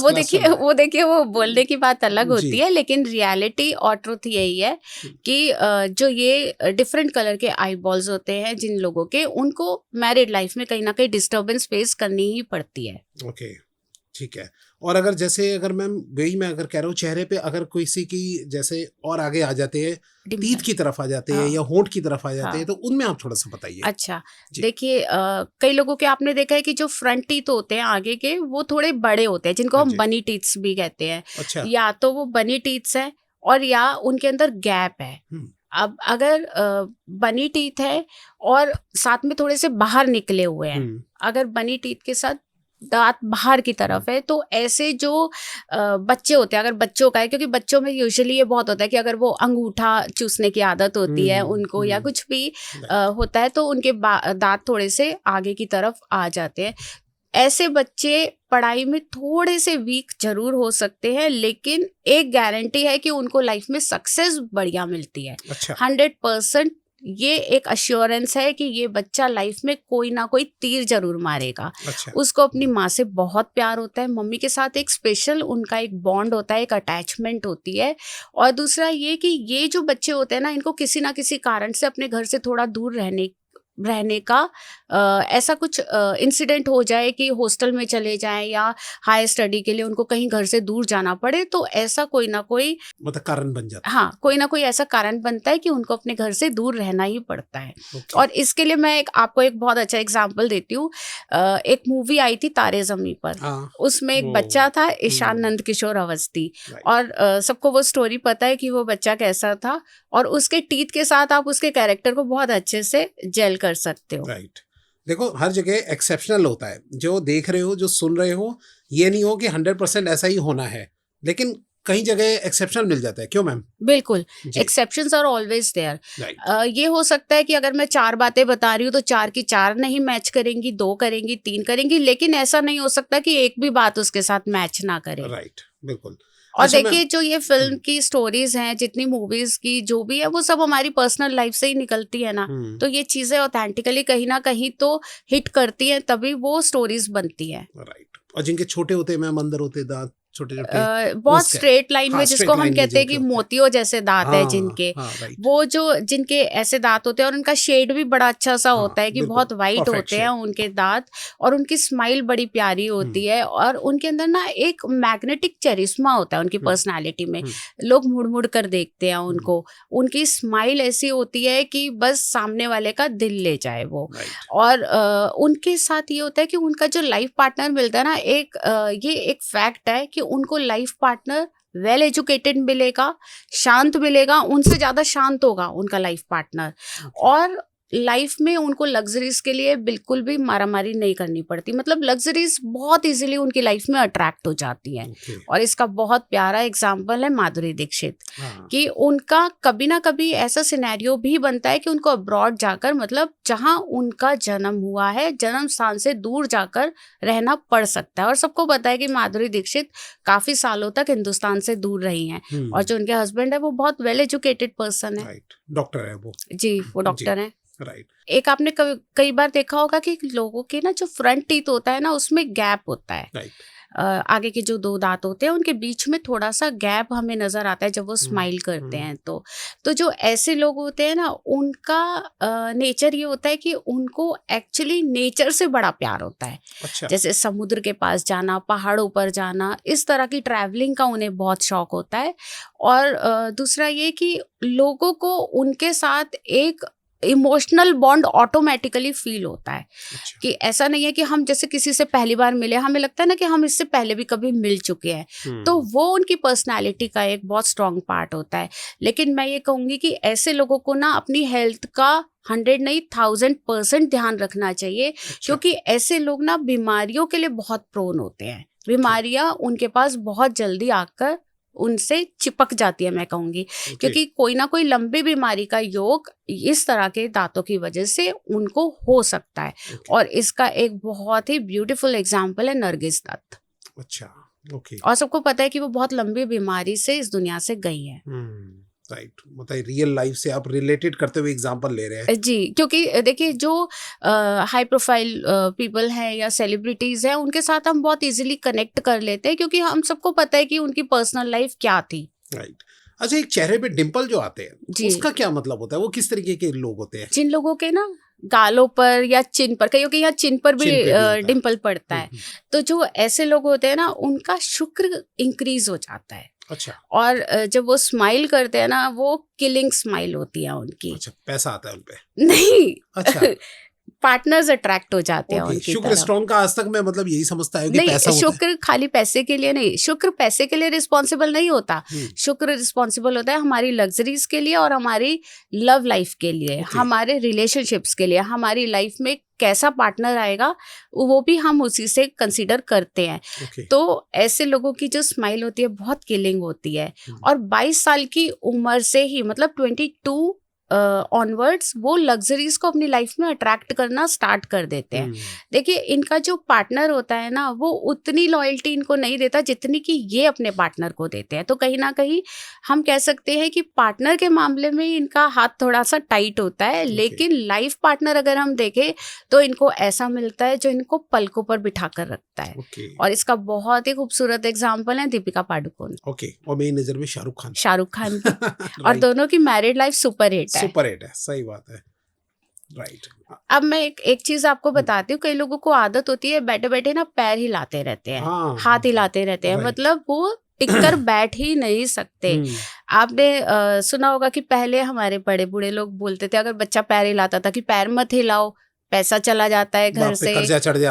वो देखिए वो बोलने की बात अलग होती है, लेकिन रियलिटी और ट्रुथ यही है कि जो ये डिफरेंट कलर के आई बॉल्स होते हैं जिन लोगों के, उनको मैरिड लाइफ में कहीं ना कहीं डिस्टर्बेंस फेस करनी ही पड़ती है। ओके, ठीक है। और अगर जैसे अगर मैम वही मैं अगर कह रहा हूँ, चेहरे पे अगर किसी की जैसे और आगे आ जाते हैं, टीथ की तरफ आ जाते हैं या होंठ की तरफ आ जाते हैं, तो उनमें आप थोड़ा सा बताइए। अच्छा, देखिए कई लोगों के आपने देखा है कि जो फ्रंट टीथ होते हैं आगे के, वो थोड़े बड़े होते हैं, जिनको हम बनी टीथ्स भी कहते हैं। अच्छा। या तो वो बनी टीथ्स है और या उनके अंदर गैप है। अब अगर बनी टीथ है और साथ में थोड़े से बाहर निकले हुए हैं, अगर बनी टीथ के साथ दांत बाहर की तरफ है, तो ऐसे जो बच्चे होते हैं, अगर बच्चों का है, क्योंकि बच्चों में यूजुअली ये बहुत होता है कि अगर वो अंगूठा चूसने की आदत होती है उनको या कुछ भी होता है, तो उनके दांत थोड़े से आगे की तरफ आ जाते हैं। ऐसे बच्चे पढ़ाई में थोड़े से वीक जरूर हो सकते हैं, लेकिन एक गारंटी है कि उनको लाइफ में सक्सेस बढ़िया मिलती है। 100% ये एक अश्योरेंस है कि ये बच्चा लाइफ में कोई ना कोई तीर जरूर मारेगा। उसको अपनी माँ से बहुत प्यार होता है, मम्मी के साथ एक स्पेशल उनका एक बॉन्ड होता है, एक अटैचमेंट होती है। और दूसरा ये कि ये जो बच्चे होते हैं ना, इनको किसी ना किसी कारण से अपने घर से थोड़ा दूर रहने का ऐसा कुछ इंसिडेंट हो जाए कि हॉस्टल में चले जाएं या हाई स्टडी के लिए उनको कहीं घर से दूर जाना पड़े, तो ऐसा कोई ना कोई मतलब कारण बन जाता है। हाँ, कोई ना कोई ऐसा कारण बनता है कि उनको अपने घर से दूर रहना ही पड़ता है। और इसके लिए मैं आपको एक बहुत अच्छा एग्जांपल देती हूँ। एक मूवी आई थी तारे ज़मीं पर, उसमें एक बच्चा था ईशान नंद किशोर अवस्थी, और सबको वो स्टोरी पता है कि वो बच्चा कैसा था, और उसके टीथ के साथ आप उसके कैरेक्टर को बहुत अच्छे से जेल कर सकते हो। राइट। देखो हर जगह एक्सेप्शनल होता है, जो देख रहे हो, जो सुन रहे हो, ये नहीं हो कि 100% ऐसा ही होना है, लेकिन कहीं जगह एक्सेप्शन मिल जाता है। क्यों मैम? बिल्कुल, एक्सेप्शंस आर ऑलवेज देयर। ये हो सकता है कि अगर मैं 4 बातें बता रही हूँ तो 4 की 4 नहीं मैच करेंगी, 2 करेंगी, 3 करेंगी, लेकिन ऐसा नहीं हो सकता कि एक भी बात उसके साथ मैच ना करे। राइट, बिल्कुल। और देखिए जो ये फिल्म की स्टोरीज हैं, जितनी मूवीज की जो भी है, वो सब हमारी पर्सनल लाइफ से ही निकलती है ना, तो ये चीजें ऑथेंटिकली कहीं ना कहीं तो हिट करती हैं, तभी वो स्टोरीज बनती है। राइट। और जिनके छोटे होते हैं मैम, अंदर होते दांत छोटे छोटे, बहुत स्ट्रेट लाइन में, जिसको हम कहते हैं कि मोतियों जैसे दांत है जिनके, वो जो जिनके ऐसे दांत होते हैं, और उनका शेड भी बड़ा अच्छा सा होता है कि बहुत वाइट होते हैं उनके दांत, और उनकी स्माइल बड़ी प्यारी होती है, और उनके अंदर ना एक मैग्नेटिक चरिश्मा होता है उनकी पर्सनालिटी में। लोग मुड़ मुड़ कर देखते हैं उनको, उनकी स्माइल ऐसी होती है कि बस सामने वाले का दिल ले जाए वो। और उनके साथ ये होता है कि उनका जो लाइफ पार्टनर मिलता है ना, ये एक फैक्ट है कि उनको लाइफ पार्टनर वेल एजुकेटेड मिलेगा, शांत मिलेगा, उनसे ज्यादा शांत होगा उनका लाइफ पार्टनर। और लाइफ में उनको लग्जरीज के लिए बिल्कुल भी मारामारी नहीं करनी पड़ती, मतलब लग्जरीज बहुत इजीली उनकी लाइफ में अट्रैक्ट हो जाती हैं। Okay. और इसका बहुत प्यारा एग्जाम्पल है माधुरी दीक्षित, हाँ, कि उनका कभी ना कभी ऐसा सिनेरियो भी बनता है कि उनको अब्रॉड जाकर, मतलब जहां उनका जन्म हुआ है, जन्म स्थान से दूर जाकर रहना पड़ सकता है। और सबको पता है कि माधुरी दीक्षित काफी सालों तक हिंदुस्तान से दूर रही हैं, और जो उनके हस्बैंड है वो बहुत वेल एजुकेटेड पर्सन है। राइट, डॉक्टर है वो। जी, वो डॉक्टर हैं। राइट। एक आपने कई बार देखा होगा कि लोगों के ना जो फ्रंट टीथ होता है ना, उसमें गैप होता है। राइट। आगे के जो 2 दांत होते हैं उनके बीच में थोड़ा सा गैप हमें नजर आता है जब वो स्माइल करते हैं। तो जो ऐसे लोग होते हैं ना, उनका नेचर ये होता है कि उनको एक्चुअली नेचर से बड़ा प्यार होता है। अच्छा। जैसे समुद्र के पास जाना, पहाड़ों पर जाना, इस तरह की ट्रैवलिंग का उन्हें बहुत शौक होता है। और दूसरा ये कि लोगों को उनके साथ एक इमोशनल बॉन्ड ऑटोमेटिकली फील होता है। अच्छा। कि ऐसा नहीं है कि हम जैसे किसी से पहली बार मिले, हमें लगता है ना कि हम इससे पहले भी कभी मिल चुके हैं, तो वो उनकी पर्सनालिटी का एक बहुत स्ट्रॉन्ग पार्ट होता है। लेकिन मैं ये कहूँगी कि ऐसे लोगों को ना अपनी हेल्थ का 100 नहीं 1000% ध्यान रखना चाहिए। अच्छा। क्योंकि ऐसे लोग ना बीमारियों के लिए बहुत प्रोन होते हैं। बीमारियां उनके पास बहुत जल्दी आकर उनसे चिपक जाती है, मैं कहूँगी। क्योंकि कोई ना कोई लंबी बीमारी का योग इस तरह के दांतों की वजह से उनको हो सकता है। और इसका एक बहुत ही ब्यूटीफुल एग्जाम्पल है नरगिस दत्त। अच्छा, ओके। और सबको पता है कि वो बहुत लंबी बीमारी से इस दुनिया से गई है। राइट, मतलब रियल लाइफ से आप रिलेटेड करते हुए एग्जांपल ले रहे हैं। जी, क्योंकि देखिए जो हाई प्रोफाइल पीपल हैं या सेलिब्रिटीज हैं, उनके साथ हम बहुत इजीली कनेक्ट कर लेते हैं, क्योंकि हम सबको पता है कि उनकी पर्सनल लाइफ क्या थी। राइट। अच्छा, एक चेहरे पे डिंपल जो आते हैं, जी। उसका क्या मतलब होता है? वो किस तरीके के लोग होते हैं? जिन लोगों के ना गालों पर या चिन पर, कईयों के यहाँ चिन पर भी चिन पे भी होता है। डिंपल पड़ता है, तो जो ऐसे लोग होते हैं ना, उनका शुक्र इंक्रीज हो जाता है। अच्छा। और जब वो स्माइल करते हैं ना, वो किलिंग स्माइल होती है उनकी। अच्छा, पैसा आता है उनपे? नहीं। अच्छा। पार्टनर्स अट्रैक्ट हो जाते हैं उनकी शुक्र तरफ। स्ट्रॉन्ग का आज तक मैं मतलब यही समझता हूँ कि नहीं, पैसा होता है। शुक्र खाली पैसे के लिए नहीं, शुक्र पैसे के लिए रिस्पॉन्सिबल नहीं होता। शुक्र रिस्पॉन्सिबल होता है हमारी लग्जरीज के लिए और हमारी लव लाइफ के लिए, हमारे रिलेशनशिप्स के लिए। हमारी लाइफ में कैसा पार्टनर आएगा वो भी हम उसी से कंसीडर करते हैं। तो ऐसे लोगों की जो स्माइल होती है बहुत किलिंग होती है। और 22 साल की उम्र से ही, मतलब 22 ऑनवर्ड्स, वो लग्जरीज को अपनी लाइफ में अट्रैक्ट करना स्टार्ट कर देते हैं। देखिए, इनका जो पार्टनर होता है ना, वो उतनी लॉयल्टी इनको नहीं देता जितनी कि ये अपने पार्टनर को देते हैं। तो कहीं ना कहीं हम कह सकते हैं कि पार्टनर के मामले में इनका हाथ थोड़ा सा टाइट होता है। लेकिन लाइफ पार्टनर अगर हम देखें तो इनको ऐसा मिलता है जो इनको पलकों पर बिठा कर रखता है। और इसका बहुत ही खूबसूरत एग्जाम्पल है दीपिका पादुकोण। और मेरी नजर में शाहरुख खान की। और दोनों की मैरिड लाइफ सुपर हिट है। सुपर हिट है, सही बात है। राइट। अब मैं एक चीज आपको बताती हूँ। कई लोगों को आदत होती है बैठे बैठे ना पैर हिलाते रहते हैं, हाथ हिलाते रहते हैं, मतलब वो टिककर बैठ ही नहीं सकते। आपने सुना होगा कि पहले हमारे बड़े बूढ़े लोग बोलते थे, अगर बच्चा पैर हिलाता था, कि पैर मत हिलाओ, पैसा चला जाता है घर से,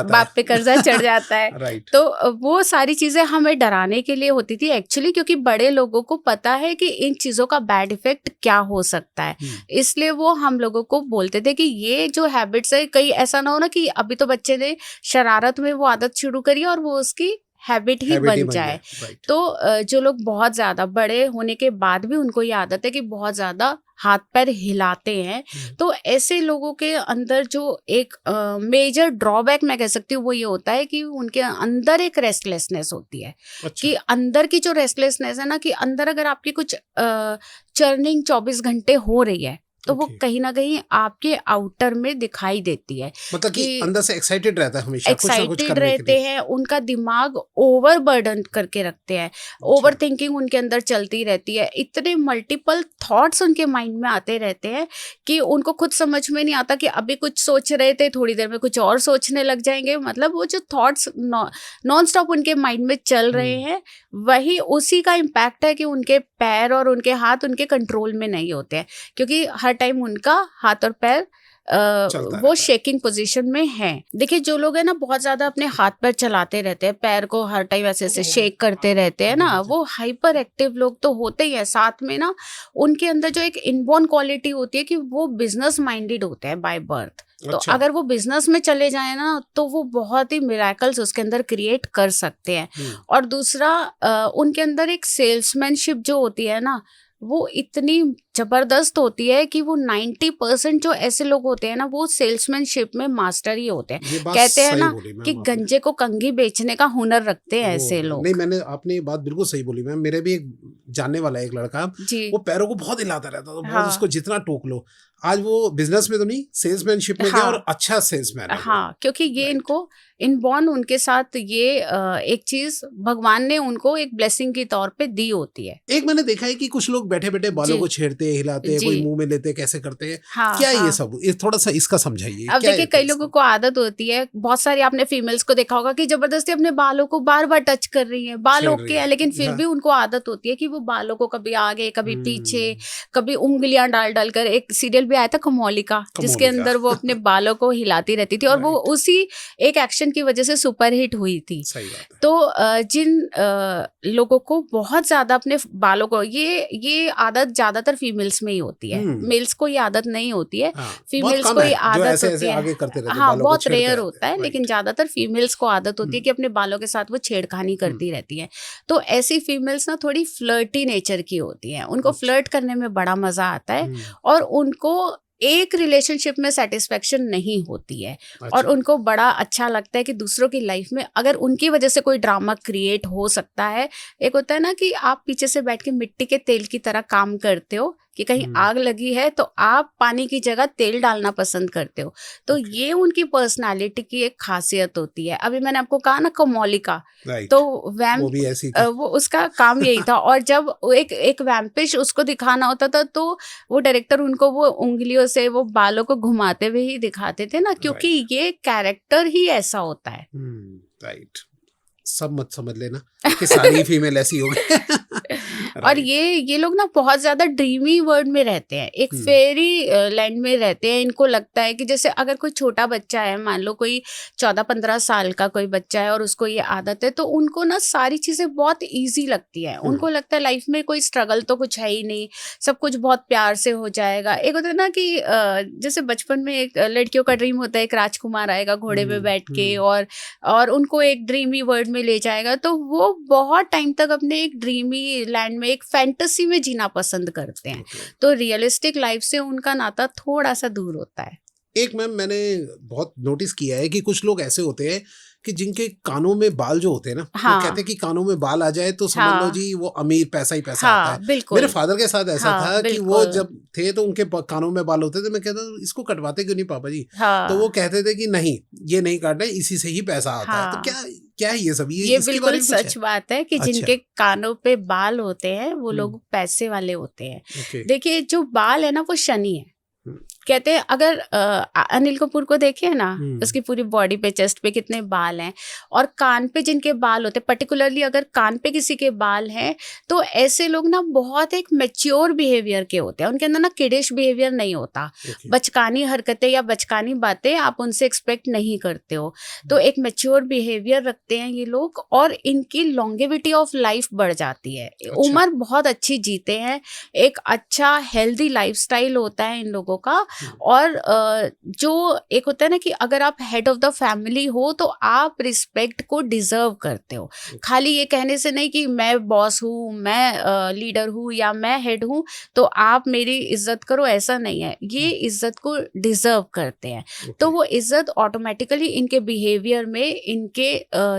बाप पे कर्जा चढ़ जाता है। राइट। तो वो सारी चीजें हमें डराने के लिए होती थी एक्चुअली, क्योंकि बड़े लोगों को पता है कि इन चीजों का बैड इफेक्ट क्या हो सकता है। इसलिए वो हम लोगों को बोलते थे कि ये जो हैबिट्स है, कहीं ऐसा ना हो ना कि अभी तो बच्चे ने शरारत में वो आदत शुरू करी और वो उसकी हैबिट ही बन जाए। तो जो लोग बहुत ज्यादा बड़े होने के बाद भी उनको ये आदत है कि बहुत ज्यादा हाथ पैर हिलाते हैं, तो ऐसे लोगों के अंदर जो एक मेजर ड्रॉबैक मैं कह सकती हूँ वो ये होता है कि उनके अंदर एक रेस्टलेसनेस होती है। कि अंदर की जो रेस्टलेसनेस है ना, कि अंदर अगर आपकी कुछ चर्निंग 24 घंटे हो रही है, तो वो कहीं ना कहीं आपके आउटर में दिखाई देती है। मतलब कि अंदर से एक्साइटेड रहता है, हमेशा एक्साइटेड रहते हैं, उनका दिमाग ओवर बर्डन करके रखते हैं, ओवर थिंकिंग उनके अंदर चलती रहती है, इतने मल्टीपल थॉट्स उनके माइंड में आते रहते हैं कि उनको खुद समझ में नहीं आता कि अभी कुछ सोच रहे थे, थोड़ी देर में कुछ और सोचने लग जाएंगे। मतलब वो जो थॉट्स नॉन स्टॉप उनके माइंड में चल रहे हैं, वही उसी का इम्पैक्ट है कि उनके पैर और उनके हाथ उनके कंट्रोल में नहीं होते हैं, क्योंकि हर टाइम उनका हाथ और पैर चलता वो रहता शेकिंग पोजीशन में है। देखिए जो लोग है ना बहुत ज्यादा अपने हाथ पैर चलाते रहते हैं, पैर को हर टाइम ऐसे ऐसे शेक करते रहते हैं ना, वो हाइपर एक्टिव लोग तो होते ही है। साथ में ना उनके अंदर जो एक इनबॉर्न क्वालिटी होती है कि वो बिजनेस माइंडेड होते हैं बाय बर्थ। तो अच्छा। अगर वो बिजनेस में चले जाए ना तो वो बहुत ही मिराकल्स उसके अंदर क्रिएट कर सकते हैं। और दूसरा उनके अंदर एक सेल्समैनशिप जो होती है ना वो इतनी जबरदस्त होती है कि वो 90% जो ऐसे लोग होते हैं ना वो सेल्समैनशिप में मास्टर ही होते हैं। ये बात कहते हैं सही ना बोली मैम कि आपने। गंजे को कंघी बेचने का हुनर रखते हैं ऐसे नहीं, लोग। मैंने आपने ये बात बिल्कुल सही बोली मैम। मेरे भी एक जानने वाला है एक लड़का, जी वो पैरों को बहुत हिलाता रहता था, बहुत, हाँ उसको जितना टोक लो। आज वो बिजनेस में तो नहीं, सेल्समैनशिप में गया हाँ और अच्छा सेल्समैन है वो। हाँ, क्योंकि ये राइट। इनको इनबॉर्न उनके साथ ये एक चीज भगवान ने उनको एक ब्लेसिंग के तौर पे दी होती है। एक मैंने देखा है कि कुछ लोग बैठे बैठे बालों जी को छेड़ते हैं, हिलाते हैं, जी कोई मुंह में लेते हैं, कैसे करते हैं, हाँ क्या है ये हाँ। सब? ये थोड़ा सा इसका समझाइए, अब क्या देखिए है कई क्या लोगों इसका? को आदत होती है, बहुत सारी आपने फीमेल्स को देखा होगा कि जबरदस्ती अपने बालों को बार बार टच कर रही हैं, बाल छेड़ रही ओके है लेकिन है, फिर हाँ। भी उनको आदत होती है कि वो बालों को कभी आगे कभी पीछे, हम्म, कभी उंगलियां डाल डाल कर। एक सीरियल भी आया था कमोलिका जिसके कमोलिका। अंदर वो अपने बालों को हिलाती रहती थी और वो राइट, उसी एक एक्शन की वजह से सुपरहिट हुई थी। सही बात है। तो जिन लोगों को बहुत ज्यादा अपने बालों को ये आदत ज्यादातर फीमेल्स में ही होती है, हम्म, मेल्स को ये आदत नहीं होती है। हाँ, बहुत फीमेल्स कम को है ये जो आदत ऐसे होती ऐसे है। आगे करते रहते, हाँ बालों को बहुत छेड़ते रेयर रहते होता हैं। है लेकिन राइट। ज्यादातर फीमेल्स को आदत होती है कि अपने बालों के साथ वो छेड़खानी करती रहती हैं। तो ऐसी फीमेल्स ना थोड़ी फ्लर्टी नेचर की होती हैं, उनको अच्छा। फ्लर्ट करने में बड़ा मजा आता है हम्म, और उनको एक रिलेशनशिप में सेटिस्फेक्शन नहीं होती है और अच्छा। उनको बड़ा अच्छा लगता है कि दूसरों की लाइफ में अगर उनकी वजह से कोई ड्रामा क्रिएट हो सकता है। एक होता है ना कि आप पीछे से बैठ के मिट्टी के तेल की तरह काम करते हो कि कहीं हम्म, आग लगी है तो आप पानी की जगह तेल डालना पसंद करते हो। तो ओके। ये उनकी पर्सनालिटी की एक खासियत होती है। अभी मैंने आपको कहा ना कमोलिका, राइट, तो वो वैम्प भी ऐसी थी। वो उसका काम यही था। और जब वो एक एक वैम्पिश उसको दिखाना होता था तो वो डायरेक्टर उनको वो उंगलियों से वो बालों को घुमाते हुए ही दिखाते थे ना, क्योंकि राइट। ये कैरेक्टर ही ऐसा होता है। राइट। सब मत समझ लेना कि सारी फीमेल ऐसी होगी। और राइट। ये लोग ना बहुत ज्यादा ड्रीमी वर्ल्ड में रहते हैं, एक हम्म, फेरी लैंड में रहते हैं। इनको लगता है कि जैसे अगर कोई छोटा बच्चा है, मान लो कोई 14-15 साल का कोई बच्चा है और उसको ये आदत है, तो उनको ना सारी चीजें बहुत इजी लगती है। उनको लगता है लाइफ में कोई स्ट्रगल तो कुछ है ही नहीं, सब कुछ बहुत प्यार से हो जाएगा। एक होता है ना कि जैसे बचपन में एक लड़कियों का ड्रीम होता है एक राजकुमार आएगा घोड़े पे बैठ के और उनको एक ड्रीमी वर्ल्ड में ले जाएगा, तो वो बहुत टाइम तक अपने एक ड्रीमी लैंड में एक फैंटेसी में जीना पसंद करते हैं। ओके। तो रियलिस्टिक लाइफ से उनका नाता थोड़ा सा दूर होता है। एक मैम मैंने बहुत नोटिस किया है कि कुछ लोग ऐसे होते हैं कि जिनके कानों में बाल जो होते हैं ना, वो हाँ कहते हैं कि कानों में बाल आ जाए तो समझ लो हाँ जी वो अमीर, पैसा ही पैसा आता है। हाँ बिल्कुल। मेरे फादर के साथ ऐसा हाँ था कि वो बिल्कुल। जब थे तो उनके कानों में बाल होते थे। मैं कहता था इसको कटवाते क्यों नहीं पापा जी? तो वो हाँ कहते थे कि नहीं, ये नहीं काटना है, इसी से ही पैसा आता है। तो हाँ, क्या क्या है ये सब? ये ये इसके बिल्कुल बारे में कुछ है? सच बात है कि अच्छा। जिनके कानों पे बाल होते हैं वो हम्म, लोग पैसे वाले होते हैं। ओके। देखिए जो बाल है ना वो शनि है। हम्म, कहते हैं अगर अनिल कपूर को देखे ना, हम्म, उसकी पूरी बॉडी पे चेस्ट पे कितने बाल हैं, और कान पे जिनके बाल होते हैं, पर्टिकुलरली अगर कान पे किसी के बाल हैं तो ऐसे लोग ना बहुत एक मैच्योर बिहेवियर के होते हैं। उनके अंदर ना किडिश बिहेवियर नहीं होता, ओके। बचकानी हरकतें या बचकानी बातें आप उनसे एक्सपेक्ट नहीं करते हो। तो एक मैच्योर बिहेवियर रखते हैं ये लोग और इनकी लॉन्गेविटी ऑफ लाइफ बढ़ जाती है, अच्छा। उम्र बहुत अच्छी जीते हैं। एक अच्छा हेल्दी लाइफस्टाइल होता है इन लोगों का। और जो एक होता है ना कि अगर आप हेड ऑफ द फैमिली हो तो आप रिस्पेक्ट को डिजर्व करते हो। खाली ये कहने से नहीं कि मैं बॉस हूँ, मैं लीडर हूँ या मैं हेड हूँ तो आप मेरी इज्जत करो, ऐसा नहीं है। ये इज्जत को डिजर्व करते हैं। तो ओके। वो इज्जत ऑटोमेटिकली इनके बिहेवियर में, इनके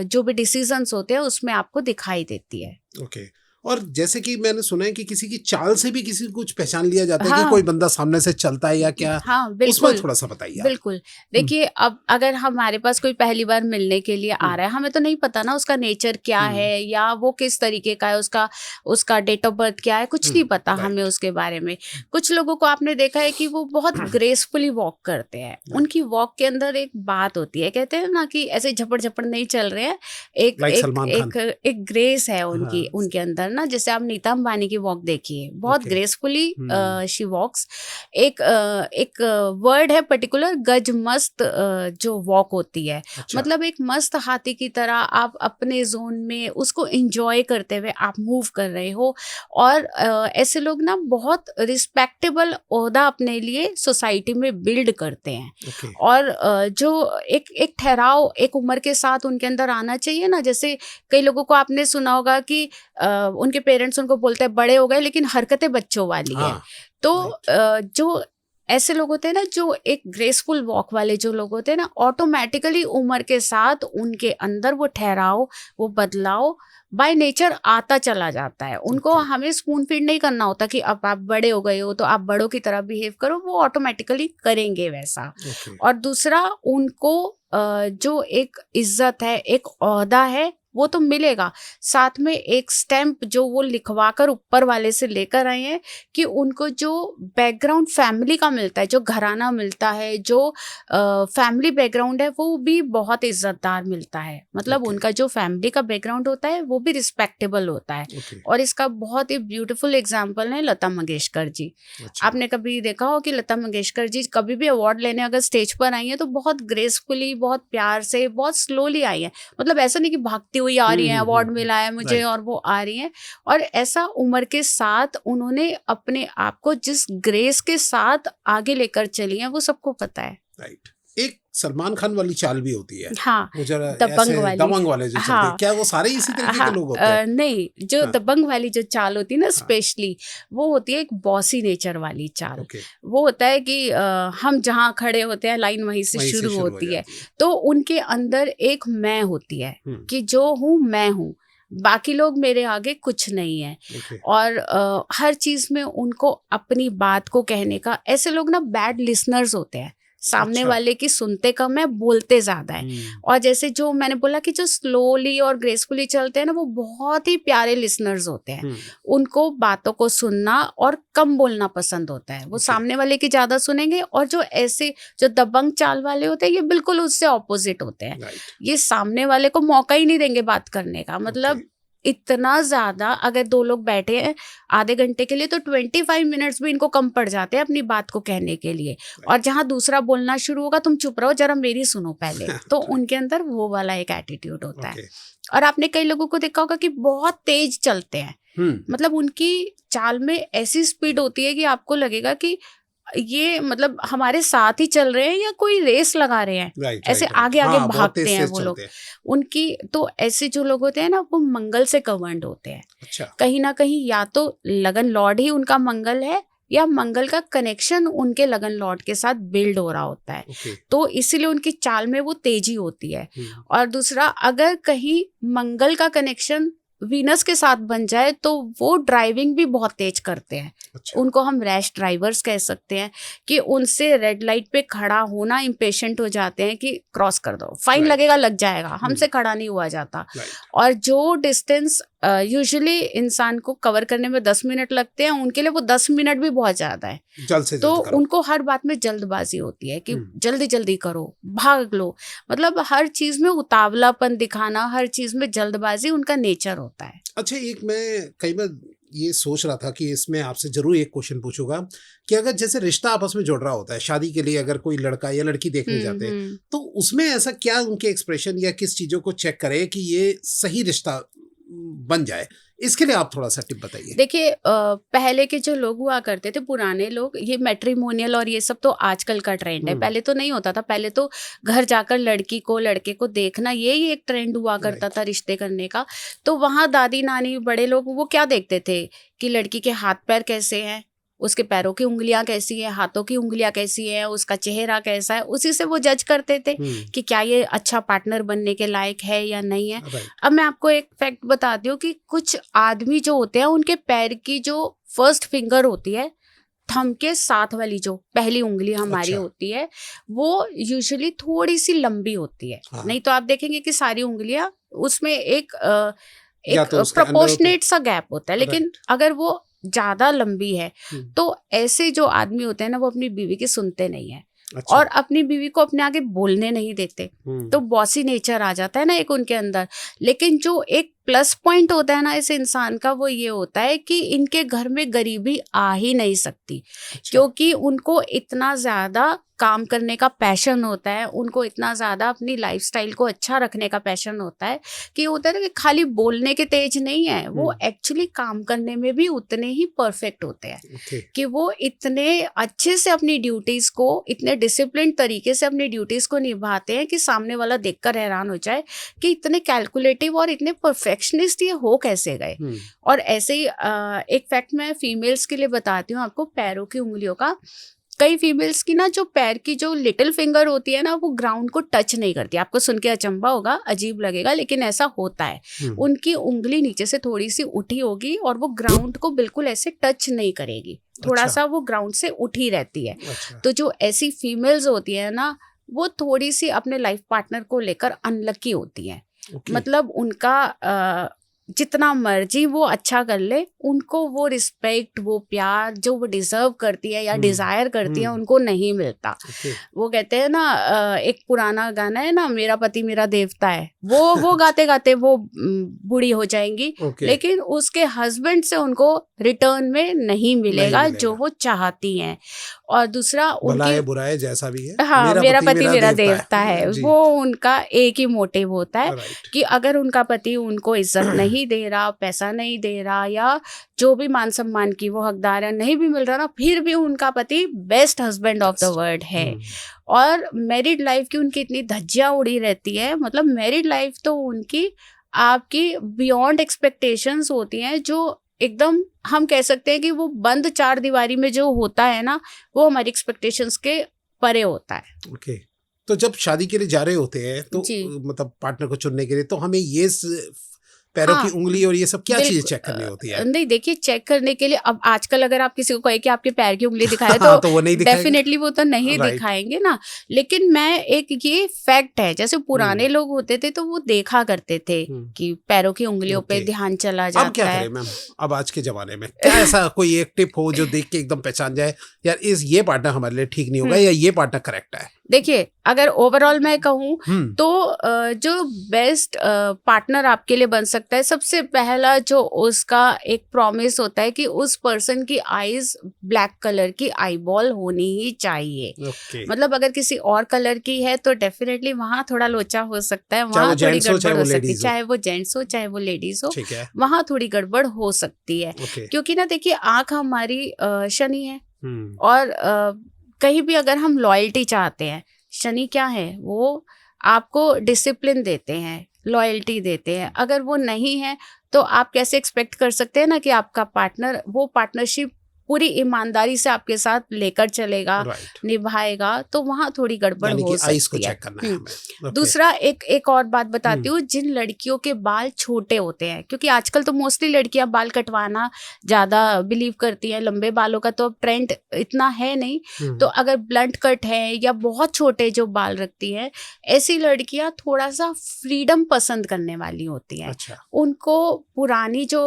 जो भी डिसीजंस होते हैं उसमें आपको दिखाई देती है। ओके। और जैसे कि मैंने सुना है कि किसी की चाल से भी किसी को कुछ पहचान लिया जाता है कि हाँ कोई बंदा सामने से चलता है या क्या? हाँ उसमें बिल्कुल थोड़ा सा बताइए आप। बिल्कुल। देखिए अब अगर हमारे पास कोई पहली बार मिलने के लिए आ रहा है, हमें तो नहीं पता ना उसका नेचर क्या है या वो किस तरीके का है, उसका डेट ऑफ बर्थ क्या है, कुछ नहीं पता हमें राइट। उसके बारे में। कुछ लोगों को आपने देखा है कि वो बहुत ग्रेसफुली वॉक करते हैं, उनकी वॉक के अंदर एक बात होती है, कहते हैं ना कि ऐसे झपड़ झपड़ नहीं चल रहे हैं, एक लाइक एक सलमान खान। एक एक ग्रेस है उनकी हाँ, उनके अंदर ना, जैसे आप नीता अंबानी की वॉक देखिए, बहुत Okay. ग्रेसफुली शी वॉक्स। एक वर्ड है पर्टिकुलर, गज मस्त जो वॉक होती है, अच्छा। मतलब एक मस्त हाथी की तरह आप अपने जोन में उसको एंजॉय करते हुए आप मूव कर रहे हो। और ऐसे लोग ना बहुत रिस्पेक्टेबल ओहदा अपने लिए सोसाइटी में बिल्ड करते हैं। Okay. और जो एक ठहराव एक उम्र के साथ उनके अंदर आना चाहिए ना, जैसे कई लोगों को आपने सुना होगा कि उनके पेरेंट्स उनको बोलते हैं बड़े हो गए लेकिन हरकतें बच्चों वाली है। हाँ, तो right. जो ऐसे लोग होते हैं ना, जो एक ग्रेसफुल वॉक वाले जो लोग होते हैं ना, ऑटोमेटिकली उम्र के साथ उनके अंदर वो ठहराव, वो बदलाव बाय नेचर आता चला जाता है। उनको Okay. हमें स्पून फीड नहीं करना होता कि अब आप बड़े हो गए हो तो आप बड़ों की तरह बिहेव करो, वो ऑटोमेटिकली करेंगे वैसा। Okay. और दूसरा, उनको जो एक इज्जत है, एक ओहदा है, वो तो मिलेगा, साथ में एक स्टैम्प जो वो लिखवा कर ऊपर वाले से लेकर आए हैं कि उनको जो बैकग्राउंड फैमिली का मिलता है, जो घराना मिलता है, जो फैमिली बैकग्राउंड है, वो भी बहुत इज्जतदार मिलता है। मतलब Okay. उनका जो फैमिली का बैकग्राउंड होता है वो भी रिस्पेक्टेबल होता है। Okay. और इसका बहुत ही ब्यूटीफुल एग्जाम्पल है लता मंगेशकर जी। अच्छा। आपने कभी देखा हो कि लता मंगेशकर जी कभी भी अवार्ड लेने अगर स्टेज पर आई हैं तो बहुत ग्रेसफुली, बहुत प्यार से, बहुत स्लोली आई हैं। मतलब ऐसा नहीं कि भागती हुई आ रही हैं, अवार्ड मिला है मुझे Right. और वो आ रही हैं। और ऐसा उम्र के साथ उन्होंने अपने आप को जिस ग्रेस के साथ आगे लेकर चली हैं, वो सबको पता है। राइट। एक सलमान खान वाली चाल भी होती है, हाँ, वो जरा दबंग ऐसे वाली। दबंग वाले जो चलते हैं, हाँ, क्या वो सारे इसी तरीके के हाँ, लोग होते हैं? नहीं, जो हाँ। दबंग वाली जो चाल होती है ना, हाँ। स्पेशली वो होती है एक बॉसी नेचर वाली चाल। ओके, वो होता है कि हम जहाँ खड़े होते हैं लाइन वहीं से वहीं से शुरू शुरू हो होती है। जाती है। तो उनके अंदर एक मैं होती है हम्म, कि जो हूँ मैं हूँ, बाकी लोग मेरे आगे कुछ नहीं है। ओके, और हर चीज में उनको अपनी बात को कहने का, ऐसे लोग ना बैड लिसनर्स होते हैं, सामने अच्छा। वाले की सुनते कम है, बोलते ज्यादा है। हम्म, और जैसे जो मैंने बोला कि जो स्लोली और ग्रेसफुली चलते हैं ना, वो बहुत ही प्यारे लिसनर्स होते हैं। हम्म, उनको बातों को सुनना और कम बोलना पसंद होता है। वो Okay. सामने वाले की ज्यादा सुनेंगे। और जो ऐसे जो दबंग चाल वाले होते हैं, ये बिल्कुल उससे ऑपोजिट होते हैं। राइट, ये सामने वाले को मौका ही नहीं देंगे बात करने का। मतलब ओके, इतना ज्यादा, अगर दो लोग बैठे हैं आधे घंटे के लिए तो 25 मिनट्स भी इनको कम पड़ जाते हैं अपनी बात को कहने के लिए। और जहां दूसरा बोलना शुरू होगा, तुम चुप रहो जरा मेरी सुनो पहले, तो उनके अंदर वो वाला एक एटीट्यूड होता है। ओके, और आपने कई लोगों को देखा होगा कि बहुत तेज चलते हैं। हम्म, मतलब उनकी चाल में ऐसी स्पीड होती है कि आपको लगेगा कि ये मतलब हमारे साथ ही चल रहे हैं या कोई रेस लगा रहे हैं। राइट, ऐसे राइट, राइट। आगे आगे हाँ, बहुत भागते तेज हैं तेज वो लोग। चलते हैं। उनकी तो ऐसे जो लोग होते हैं ना, वो मंगल से कवर्ड होते हैं। अच्छा, कहीं ना कहीं या तो लगन लॉर्ड ही उनका मंगल है, या मंगल का कनेक्शन उनके लगन लॉर्ड के साथ बिल्ड हो रहा होता है। ओके, तो इसीलिए उनकी चाल में वो तेजी होती है। हम्म, और दूसरा, अगर कहीं मंगल का कनेक्शन वीनस के साथ बन जाए तो वो ड्राइविंग भी बहुत तेज करते हैं। अच्छा, उनको हम रैश ड्राइवर्स कह सकते हैं कि उनसे रेड लाइट पे खड़ा होना इम्पेशेंट हो जाते हैं कि क्रॉस कर दो, फाइन Right. लगेगा, लग जाएगा, हमसे खड़ा नहीं हुआ जाता। राइट, और जो डिस्टेंस यूजुअली इंसान को कवर करने में 10 मिनट लगते हैं, उनके लिए वो 10 मिनट भी बहुत ज्यादा है। जल्द से तो जल्द करो। उनको हर बात में जल्दबाजी होती है कि हम्म, जल्दी जल्दी करो, भाग लो। मतलब हर चीज में उतावलापन दिखाना, हर चीज में जल्दबाजी उनका नेचर होता है। अच्छा, एक मैं कई बार ये सोच रहा था कि इसमें आपसे जरूर एक क्वेश्चन पूछूंगा कि अगर जैसे रिश्ता आपस में जुड़ रहा होता है शादी के लिए, अगर कोई लड़का या लड़की देखने जाते हैं, तो उसमें ऐसा क्या उनके एक्सप्रेशन या किस चीजों को चेक करें कि ये सही रिश्ता बन जाए? इसके लिए आप थोड़ा सा टिप बताइए। देखिए, पहले के जो लोग हुआ करते थे, पुराने लोग, ये मैट्रिमोनियल और ये सब तो आजकल का ट्रेंड है। पहले तो नहीं होता था। पहले तो घर जाकर लड़की को लड़के को देखना, यही एक ट्रेंड हुआ करता था रिश्ते करने का। तो वहाँ दादी नानी बड़े लोग वो क्या देखते थे कि लड़की के हाथ पैर कैसे हैं, उसके पैरों की उंगलियां कैसी हैं, हाथों की उंगलियां कैसी हैं, उसका चेहरा कैसा है, उसी से वो जज करते थे कि क्या ये अच्छा पार्टनर बनने के लायक है या नहीं है। राइट, अब मैं आपको एक फैक्ट बताती हूँ कि कुछ आदमी जो होते हैं, उनके पैर की जो फर्स्ट फिंगर होती है, थंब के साथ वाली जो पहली उंगली हमारी अच्छा, होती है, वो यूजुअली थोड़ी सी लंबी होती है। हाँ, नहीं तो आप देखेंगे कि सारी उंगलियां उसमें एक या तो उसके अंदर होते प्रोपोर्शनेट सा गैप होता है। लेकिन राइट, अगर वो ज्यादा लंबी है हम्म, तो ऐसे जो आदमी होते हैं ना, वो अपनी बीवी की सुनते नहीं है अच्छा, और अपनी बीवी को अपने आगे बोलने नहीं देते। हम्म, तो बॉसी नेचर आ जाता है ना एक उनके अंदर। लेकिन जो एक प्लस पॉइंट होता है ना इस इंसान का, वो ये होता है कि इनके घर में गरीबी आ ही नहीं सकती, क्योंकि उनको इतना ज़्यादा काम करने का पैशन होता है, उनको इतना ज़्यादा अपनी लाइफस्टाइल को अच्छा रखने का पैशन होता है कि होता है ना कि खाली बोलने के तेज नहीं है, वो एक्चुअली काम करने में भी उतने ही परफेक्ट होते हैं कि वो इतने अच्छे से अपनी ड्यूटीज़ को, इतने डिसिप्लिन तरीके से अपनी ड्यूटीज़ को निभाते हैं कि सामने वाला देखकर हैरान हो जाए कि इतने कैलकुलेटिव और इतने परफेक्शनिस्ट ये हो कैसे गए। और ऐसे ही एक फैक्ट मैं फीमेल्स के लिए बताती हूँ आपको, पैरों की उंगलियों का। कई फीमेल्स की ना जो पैर की जो लिटिल फिंगर होती है ना, वो ग्राउंड को टच नहीं करती। आपको सुन के अचंभा होगा, अजीब लगेगा, लेकिन ऐसा होता है। उनकी उंगली नीचे से थोड़ी सी उठी होगी और वो ग्राउंड को बिल्कुल ऐसे टच नहीं करेगी, थोड़ा सा वो ग्राउंड से उठी रहती है। तो जो ऐसी फीमेल्स होती है ना, वो थोड़ी सी अपने लाइफ पार्टनर को लेकर अनलकी होती है। मतलब उनका जितना मर्जी वो अच्छा कर ले, उनको वो रिस्पेक्ट, वो प्यार जो वो डिजर्व करती है या डिजायर करती है, उनको नहीं मिलता। वो कहते हैं ना, एक पुराना गाना है ना, मेरा पति मेरा देवता है, वो गाते गाते वो बूढ़ी हो जाएंगी, लेकिन उसके हस्बैंड से उनको रिटर्न में नहीं मिलेगा जो वो चाहती हैं। और दूसरा भलाए बुराए जैसा भी है, हाँ, मेरा पति मेरा देवता है, वो उनका एक ही मोटिव होता है कि अगर उनका पति उनको इज्जत नहीं दे रहा, पैसा नहीं दे रहा, या जो भी मान सम्मान की वो हकदार है नहीं भी मिल रहा ना, फिर भी उनका पति best husband of the world है। और मैरिड लाइफ की उनकी इतनी धज्जियां उड़ी रहती है, मतलब मैरिड लाइफ तो उनकी आपकी बियॉन्ड एक्सपेक्टेशंस होती हैं, जो एकदम हम कह सकते हैं कि वो बंद चार दीवारी में जो होता है ना, वो हमारी एक्सपेक्टेशंस के परे होता है। तो जब शादी के लिए जा रहे होते हैं तो मतलब पार्टनर को चुनने के लिए, तो हमें ये पैरों की उंगली और ये सब क्या चीज चेक करनी होती है? नहीं, देखिए, चेक करने के लिए अब आजकल अगर आप किसी को कहे कि आपके पैर की उंगली दिखाए तो वो नहीं डेफिनेटली वो तो नहीं दिखाएंगे ना। लेकिन मैं एक ये फैक्ट है, जैसे पुराने लोग होते थे तो वो देखा करते थे कि पैरों की उंगलियों पे ध्यान चला जाता है। अब क्या करें मैम, अब आज के जमाने में क्या ऐसा कोई एक टिप हो जो देख के एकदम पहचान जाए, यार ये पार्टनर हमारे लिए ठीक नहीं होगा या ये पार्टनर करेक्ट है? देखिए, अगर ओवरऑल मैं कहूँ तो जो बेस्ट पार्टनर आपके लिए बन सकता है, सबसे पहला जो उसका एक प्रॉमिस होता है कि उस पर्सन की आईज ब्लैक कलर की आईबॉल होनी ही चाहिए। मतलब अगर किसी और कलर की है तो डेफिनेटली वहाँ थोड़ा लोचा हो सकता है, वहाँ थोड़ी गड़बड़ हो सकती है, चाहे वो जेंट्स हो चाहे वो लेडीज हो, वहाँ थोड़ी गड़बड़ हो सकती है। क्योंकि ना देखिए, आंख हमारी शनि है, और कहीं भी अगर हम लॉयल्टी चाहते हैं, शनि क्या है, वो आपको डिसिप्लिन देते हैं, लॉयल्टी देते हैं। अगर वो नहीं है तो आप कैसे एक्सपेक्ट कर सकते हैं ना कि आपका पार्टनर वो पार्टनरशिप पूरी ईमानदारी से आपके साथ लेकर चलेगा, निभाएगा, तो वहाँ थोड़ी गड़बड़ हो सकती है। दूसरा एक और बात बताती हूँ, जिन लड़कियों के बाल छोटे होते हैं, क्योंकि आजकल तो मोस्टली लड़कियां बाल कटवाना ज्यादा बिलीव करती हैं, लंबे बालों का तो अब ट्रेंड इतना है नहीं, तो अगर ब्लंट कट है या बहुत छोटे जो बाल रखती हैं, ऐसी लड़कियां थोड़ा सा फ्रीडम पसंद करने वाली होती हैं। उनको पुरानी जो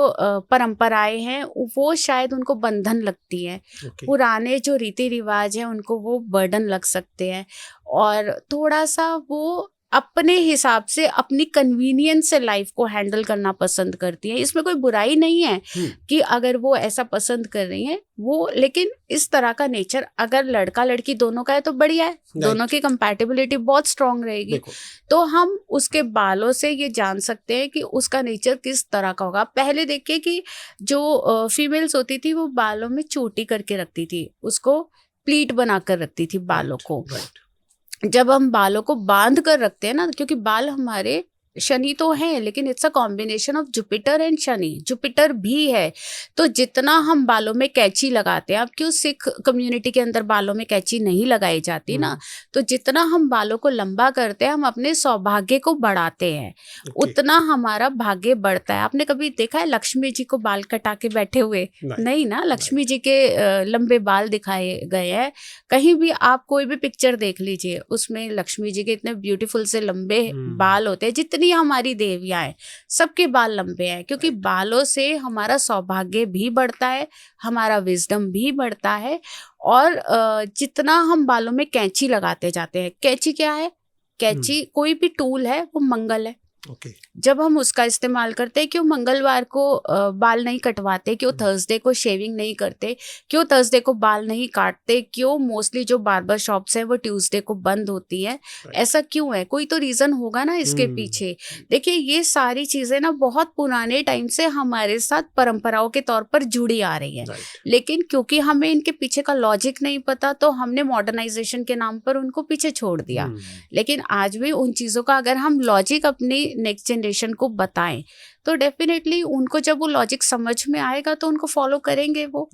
परंपराएं हैं वो शायद उनको बंधन लगती है, पुराने जो रीति रिवाज है उनको वो बर्डन लग सकते हैं, और थोड़ा सा वो अपने हिसाब से अपनी कन्वीनियंस से लाइफ को हैंडल करना पसंद करती है। इसमें कोई बुराई नहीं है कि अगर वो ऐसा पसंद कर रही हैं वो, लेकिन इस तरह का नेचर अगर लड़का लड़की दोनों का है तो बढ़िया है, दोनों की कंपैटिबिलिटी बहुत स्ट्रांग रहेगी। तो हम उसके बालों से ये जान सकते हैं कि उसका नेचर किस तरह का होगा। पहले देखिए कि जो फीमेल्स होती थी वो बालों में चोटी करके रखती थी, उसको प्लीट बनाकर रखती थी बालों को। जब हम बालों को बांध कर रखते हैं ना, क्योंकि बाल हमारे शनि तो है, लेकिन it's a combination of Jupiter and Shani, Jupiter भी है, तो जितना हम बालों में कैंची लगाते हैं, अब क्यों सिख कम्युनिटी के अंदर बालों में कैंची नहीं लगाई जाती ना, तो जितना हम बालों को लंबा करते हैं हम अपने सौभाग्य को बढ़ाते हैं, उतना हमारा भाग्य बढ़ता है। आपने कभी देखा है लक्ष्मी जी को बाल कटा के बैठे हुए? नहीं ना, लक्ष्मी जी के लंबे बाल दिखाए गए हैं। कहीं भी आप कोई भी पिक्चर देख लीजिए, उसमें लक्ष्मी जी के इतने ब्यूटीफुल से लंबे बाल होते हैं। जितनी हमारी देवियां हैं सबके बाल लंबे हैं, क्योंकि बालों से हमारा सौभाग्य भी बढ़ता है, हमारा विजडम भी बढ़ता है। और जितना हम बालों में कैंची लगाते जाते हैं, कैंची क्या है, कैंची कोई भी टूल है, वो मंगल है। ओके जब हम उसका इस्तेमाल करते हैं, क्यों मंगलवार को बाल नहीं कटवाते, क्यों थर्सडे को शेविंग नहीं करते, क्यों थर्सडे को बाल नहीं काटते, क्यों मोस्टली जो बार्बर शॉप्स हैं वो ट्यूसडे को बंद होती है, ऐसा क्यों है? कोई तो रीजन होगा ना इसके पीछे। देखिए ये सारी चीजें ना बहुत पुराने टाइम से हमारे साथ परंपराओं के तौर पर जुड़ी आ रही है, लेकिन क्योंकि हमें इनके पीछे का लॉजिक नहीं पता तो हमने मॉडर्नाइजेशन के नाम पर उनको पीछे छोड़ दिया। लेकिन आज भी उन चीजों का अगर हम लॉजिक अपनी नेक्स्ट जनरेशन को बताएं तो डेफिनेटली उनको जब वो लॉजिक समझ में आएगा तो उनको फॉलो करेंगे वो।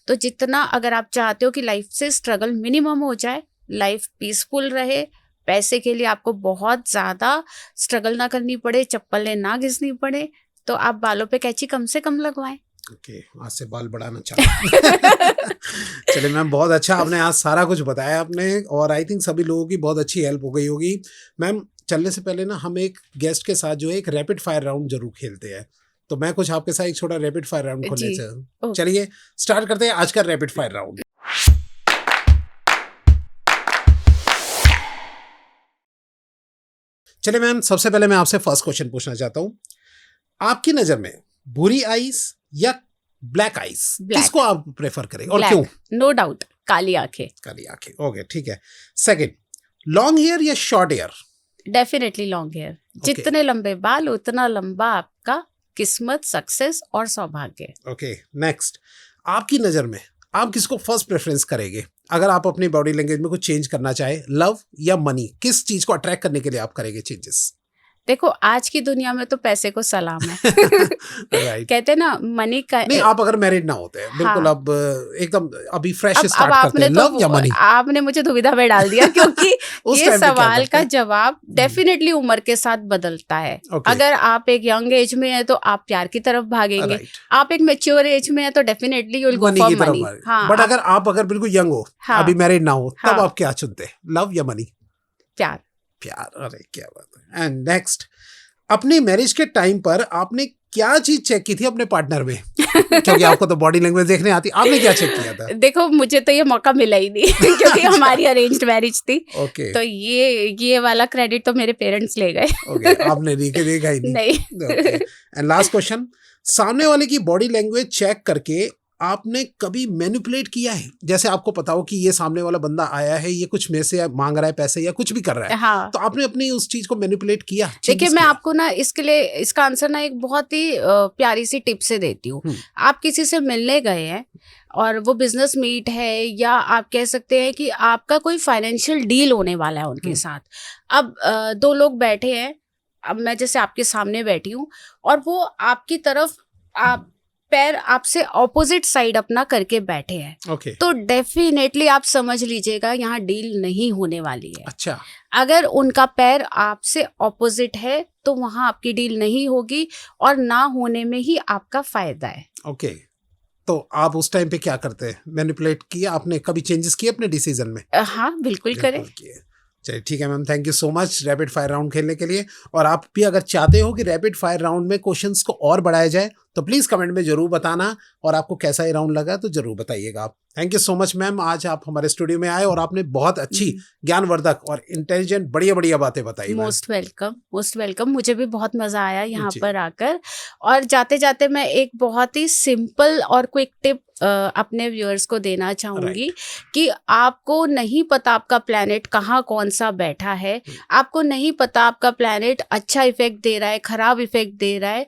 तो जितना अगर आप चाहते हो कि लाइफ से स्ट्रगल मिनिमम हो जाए, लाइफ पीसफुल रहे, पैसे के लिए आपको बहुत ज्यादा स्ट्रगल ना करनी पड़े, चप्पलें ना घिसनी पड़े, तो आप बालों पे कैंची कम से कम लगवाएं। ओके आज से बाल बढ़ाना चाहूँ। चलिए मैम बहुत अच्छा, आपने आज सारा कुछ बताया आपने, और आई थिंक सभी लोगों की बहुत अच्छी हेल्प हो गई होगी। मैम चलने से पहले ना हम एक गेस्ट के साथ जो है एक रैपिड फायर राउंड जरूर खेलते हैं, तो मैं कुछ आपके साथ एक छोटा रैपिड फायर राउंड खोलने से चलिए स्टार्ट करते हैं आज का रैपिड फायर राउंड। चलिए मैम सबसे पहले मैं आपसे फर्स्ट क्वेश्चन पूछना चाहता हूँ, आपकी नजर में बुरी आईज या ब्लैक आईज किसको आप प्रेफर करेंगे और क्यों? नो डाउट काली आंखें। काली आंखें, ओके ठीक है। सेकंड, लॉन्ग हेयर या short hair? Definitely long hair. जितने लंबे बाल उतना लंबा आपका किस्मत, सक्सेस और सौभाग्य। ओके नेक्स्ट, आपकी नजर में आप किसको फर्स्ट प्रेफरेंस करेंगे अगर आप अपनी बॉडी लैंग्वेज में कुछ चेंज करना चाहे, लव या मनी? किस चीज को अट्रैक्ट करने के लिए आप करेंगे चेंजेस? देखो आज की दुनिया में तो पैसे को सलाम है। right. कहते हैं ना मनी का नहीं, आप अगर मैरिड ना होते हैं बिल्कुल, अब एकदम अभी फ्रेश स्टार्ट अब करते हैं, लव या मनी? आपने मुझे दुविधा में डाल दिया क्योंकि ये सवाल का जवाब डेफिनेटली उम्र के साथ बदलता है। अगर आप एक यंग एज में है तो आप प्यार की तरफ भागेंगे, आप एक मैच्योर एज में है तो definitely you will go for money. But अगर बिल्कुल यंग हो, अभी मैरिड ना हो, तब आप क्या चुनते हैं, लव या मनी? प्यार। अरे क्या बात है। एंड नेक्स्ट, अपनी मैरिज के टाइम पर आपने क्या चीज चेक की थी अपने पार्टनर में? क्योंकि आपको तो बॉडी लैंग्वेज देखने आती, आपने क्या चेक किया था? देखो मुझे तो ये मौका मिला ही नहीं क्योंकि हमारी अरेंज्ड मैरिज थी। ओके तो ये वाला क्रेडिट तो मेरे पेरेंट्स ले गए। ओके आपने देखा ही नहीं। एंड लास्ट क्वेश्चन, सामने वाले की बॉडी लैंग्वेज चेक करके आपने कभी मैनिपुलेट किया है? जैसे आपको पता हो कि ये सामने वाला बंदा आया है, ये कुछ में से मांग रहा है पैसे या कुछ भी कर रहा है, हाँ। तो आपने अपनी उस चीज को मैनिपुलेट किया? देखिए मैं आपको ना इसके लिए इसका आंसर ना एक बहुत ही प्यारी सी टिप से देती हूँ। आप किसी से मिलने गए हैं और वो बिजनेस मीट है या आप कह सकते हैं कि आपका कोई फाइनेंशियल डील होने वाला है उनके साथ। अब दो लोग बैठे हैं, अब मैं जैसे आपके सामने बैठी हूँ और वो आपकी तरफ आप पैर आपसे ऑपोजिट साइड अपना करके बैठे हैं, तो डेफिनेटली आप समझ लीजिएगा यहाँ डील नहीं होने वाली है। अच्छा, अगर उनका पैर आपसे ऑपोजिट है तो वहां आपकी डील नहीं होगी और ना होने में ही आपका फायदा है। ओके तो आप उस टाइम पे क्या करते हैं? मैनिपुलेट किया आपने? कभी चेंजेस किए अपने डिसीजन में? हाँ बिल्कुल करें। चलिए ठीक है ma'am, thank you so much rapid fire round खेलने के लिए। और आप भी अगर चाहते हो कि रैपिड फायर राउंड में क्वेश्चंस को और बढ़ाया जाए तो प्लीज कमेंट में जरूर बताना, और आपको कैसा ये राउंड लगा तो जरूर बताइएगा आप। Thank you so much ma'am, आज आप हमारे स्टूडियो में आए और आपने बहुत अच्छी ज्ञानवर्धक और इंटेलिजेंट बढ़िया बढ़िया बातें बताई। Most welcome. मुझे भी बहुत मजा आया यहाँ पर आकर। और जाते जाते मैं एक बहुत ही सिंपल और क्विक टिप अपने व्यूअर्स को देना चाहूंगी कि आपको नहीं पता आपका प्लैनेट कहाँ कौन सा बैठा है, आपको नहीं पता आपका प्लैनेट अच्छा इफेक्ट दे रहा है, खराब इफेक्ट दे रहा है।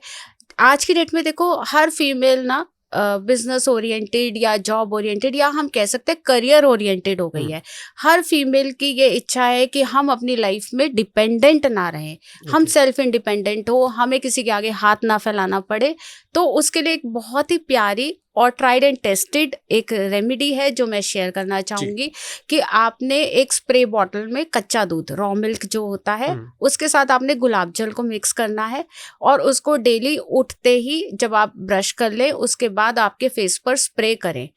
आज की डेट में देखो हर फीमेल ना बिजनेस ओरिएंटेड या जॉब ओरिएंटेड या हम कह सकते हैं करियर ओरिएंटेड हो गई है। हर फीमेल की ये इच्छा है कि हम अपनी लाइफ में डिपेंडेंट ना रहें, हम सेल्फ इंडिपेंडेंट हो, हमें किसी के आगे हाथ ना फैलाना पड़े। तो उसके लिए एक बहुत ही प्यारी और ट्राइड एंड टेस्टेड एक रेमेडी है जो मैं शेयर करना चाहूंगी कि आपने एक स्प्रे बॉटल में कच्चा दूध, रॉ मिल्क जो होता है, उसके साथ आपने गुलाब जल को मिक्स करना है और उसको डेली उठते ही जब आप ब्रश कर ले उसके बाद आपके फेस पर स्प्रे करें।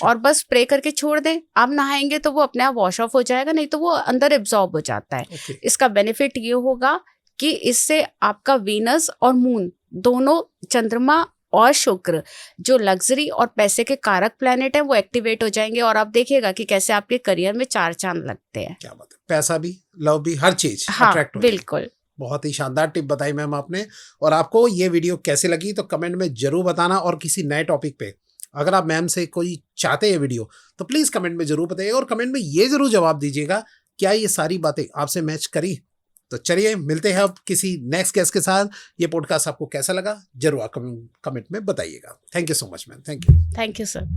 और बस स्प्रे करके छोड़ दें। आप नहाएंगे तो वो अपने आप वॉश ऑफ हो जाएगा, नहीं तो वो अंदर एब्जॉर्ब हो जाता है। इसका बेनिफिट ये होगा कि इससे आपका वीनस और मून दोनों, चंद्रमा और शुक्र, जो लग्जरी और पैसे के कारक प्लैनेट है, वो एक्टिवेट हो जाएंगे और आप देखिएगा कि कैसे आपके करियर में चार चांद लगते हैं। क्या बात है, पैसा भी, लव भी, हर चीज अट्रैक्ट हो बिल्कुल। बहुत ही शानदार टिप बताई मैम आपने। और आपको ये वीडियो कैसी लगी तो कमेंट में जरूर बताना, और किसी नए टॉपिक पे अगर आप मैम से कोई चाहते हैं वीडियो तो प्लीज़ कमेंट में जरूर बताइए, और कमेंट में ये जरूर जवाब दीजिएगा क्या ये सारी बातें आपसे मैच करी। तो चलिए मिलते हैं अब किसी नेक्स्ट गेस्ट के साथ। ये पॉडकास्ट आपको कैसा लगा जरूर कमेंट में बताइएगा। Thank you so much ma'am. Thank you. Thank you sir.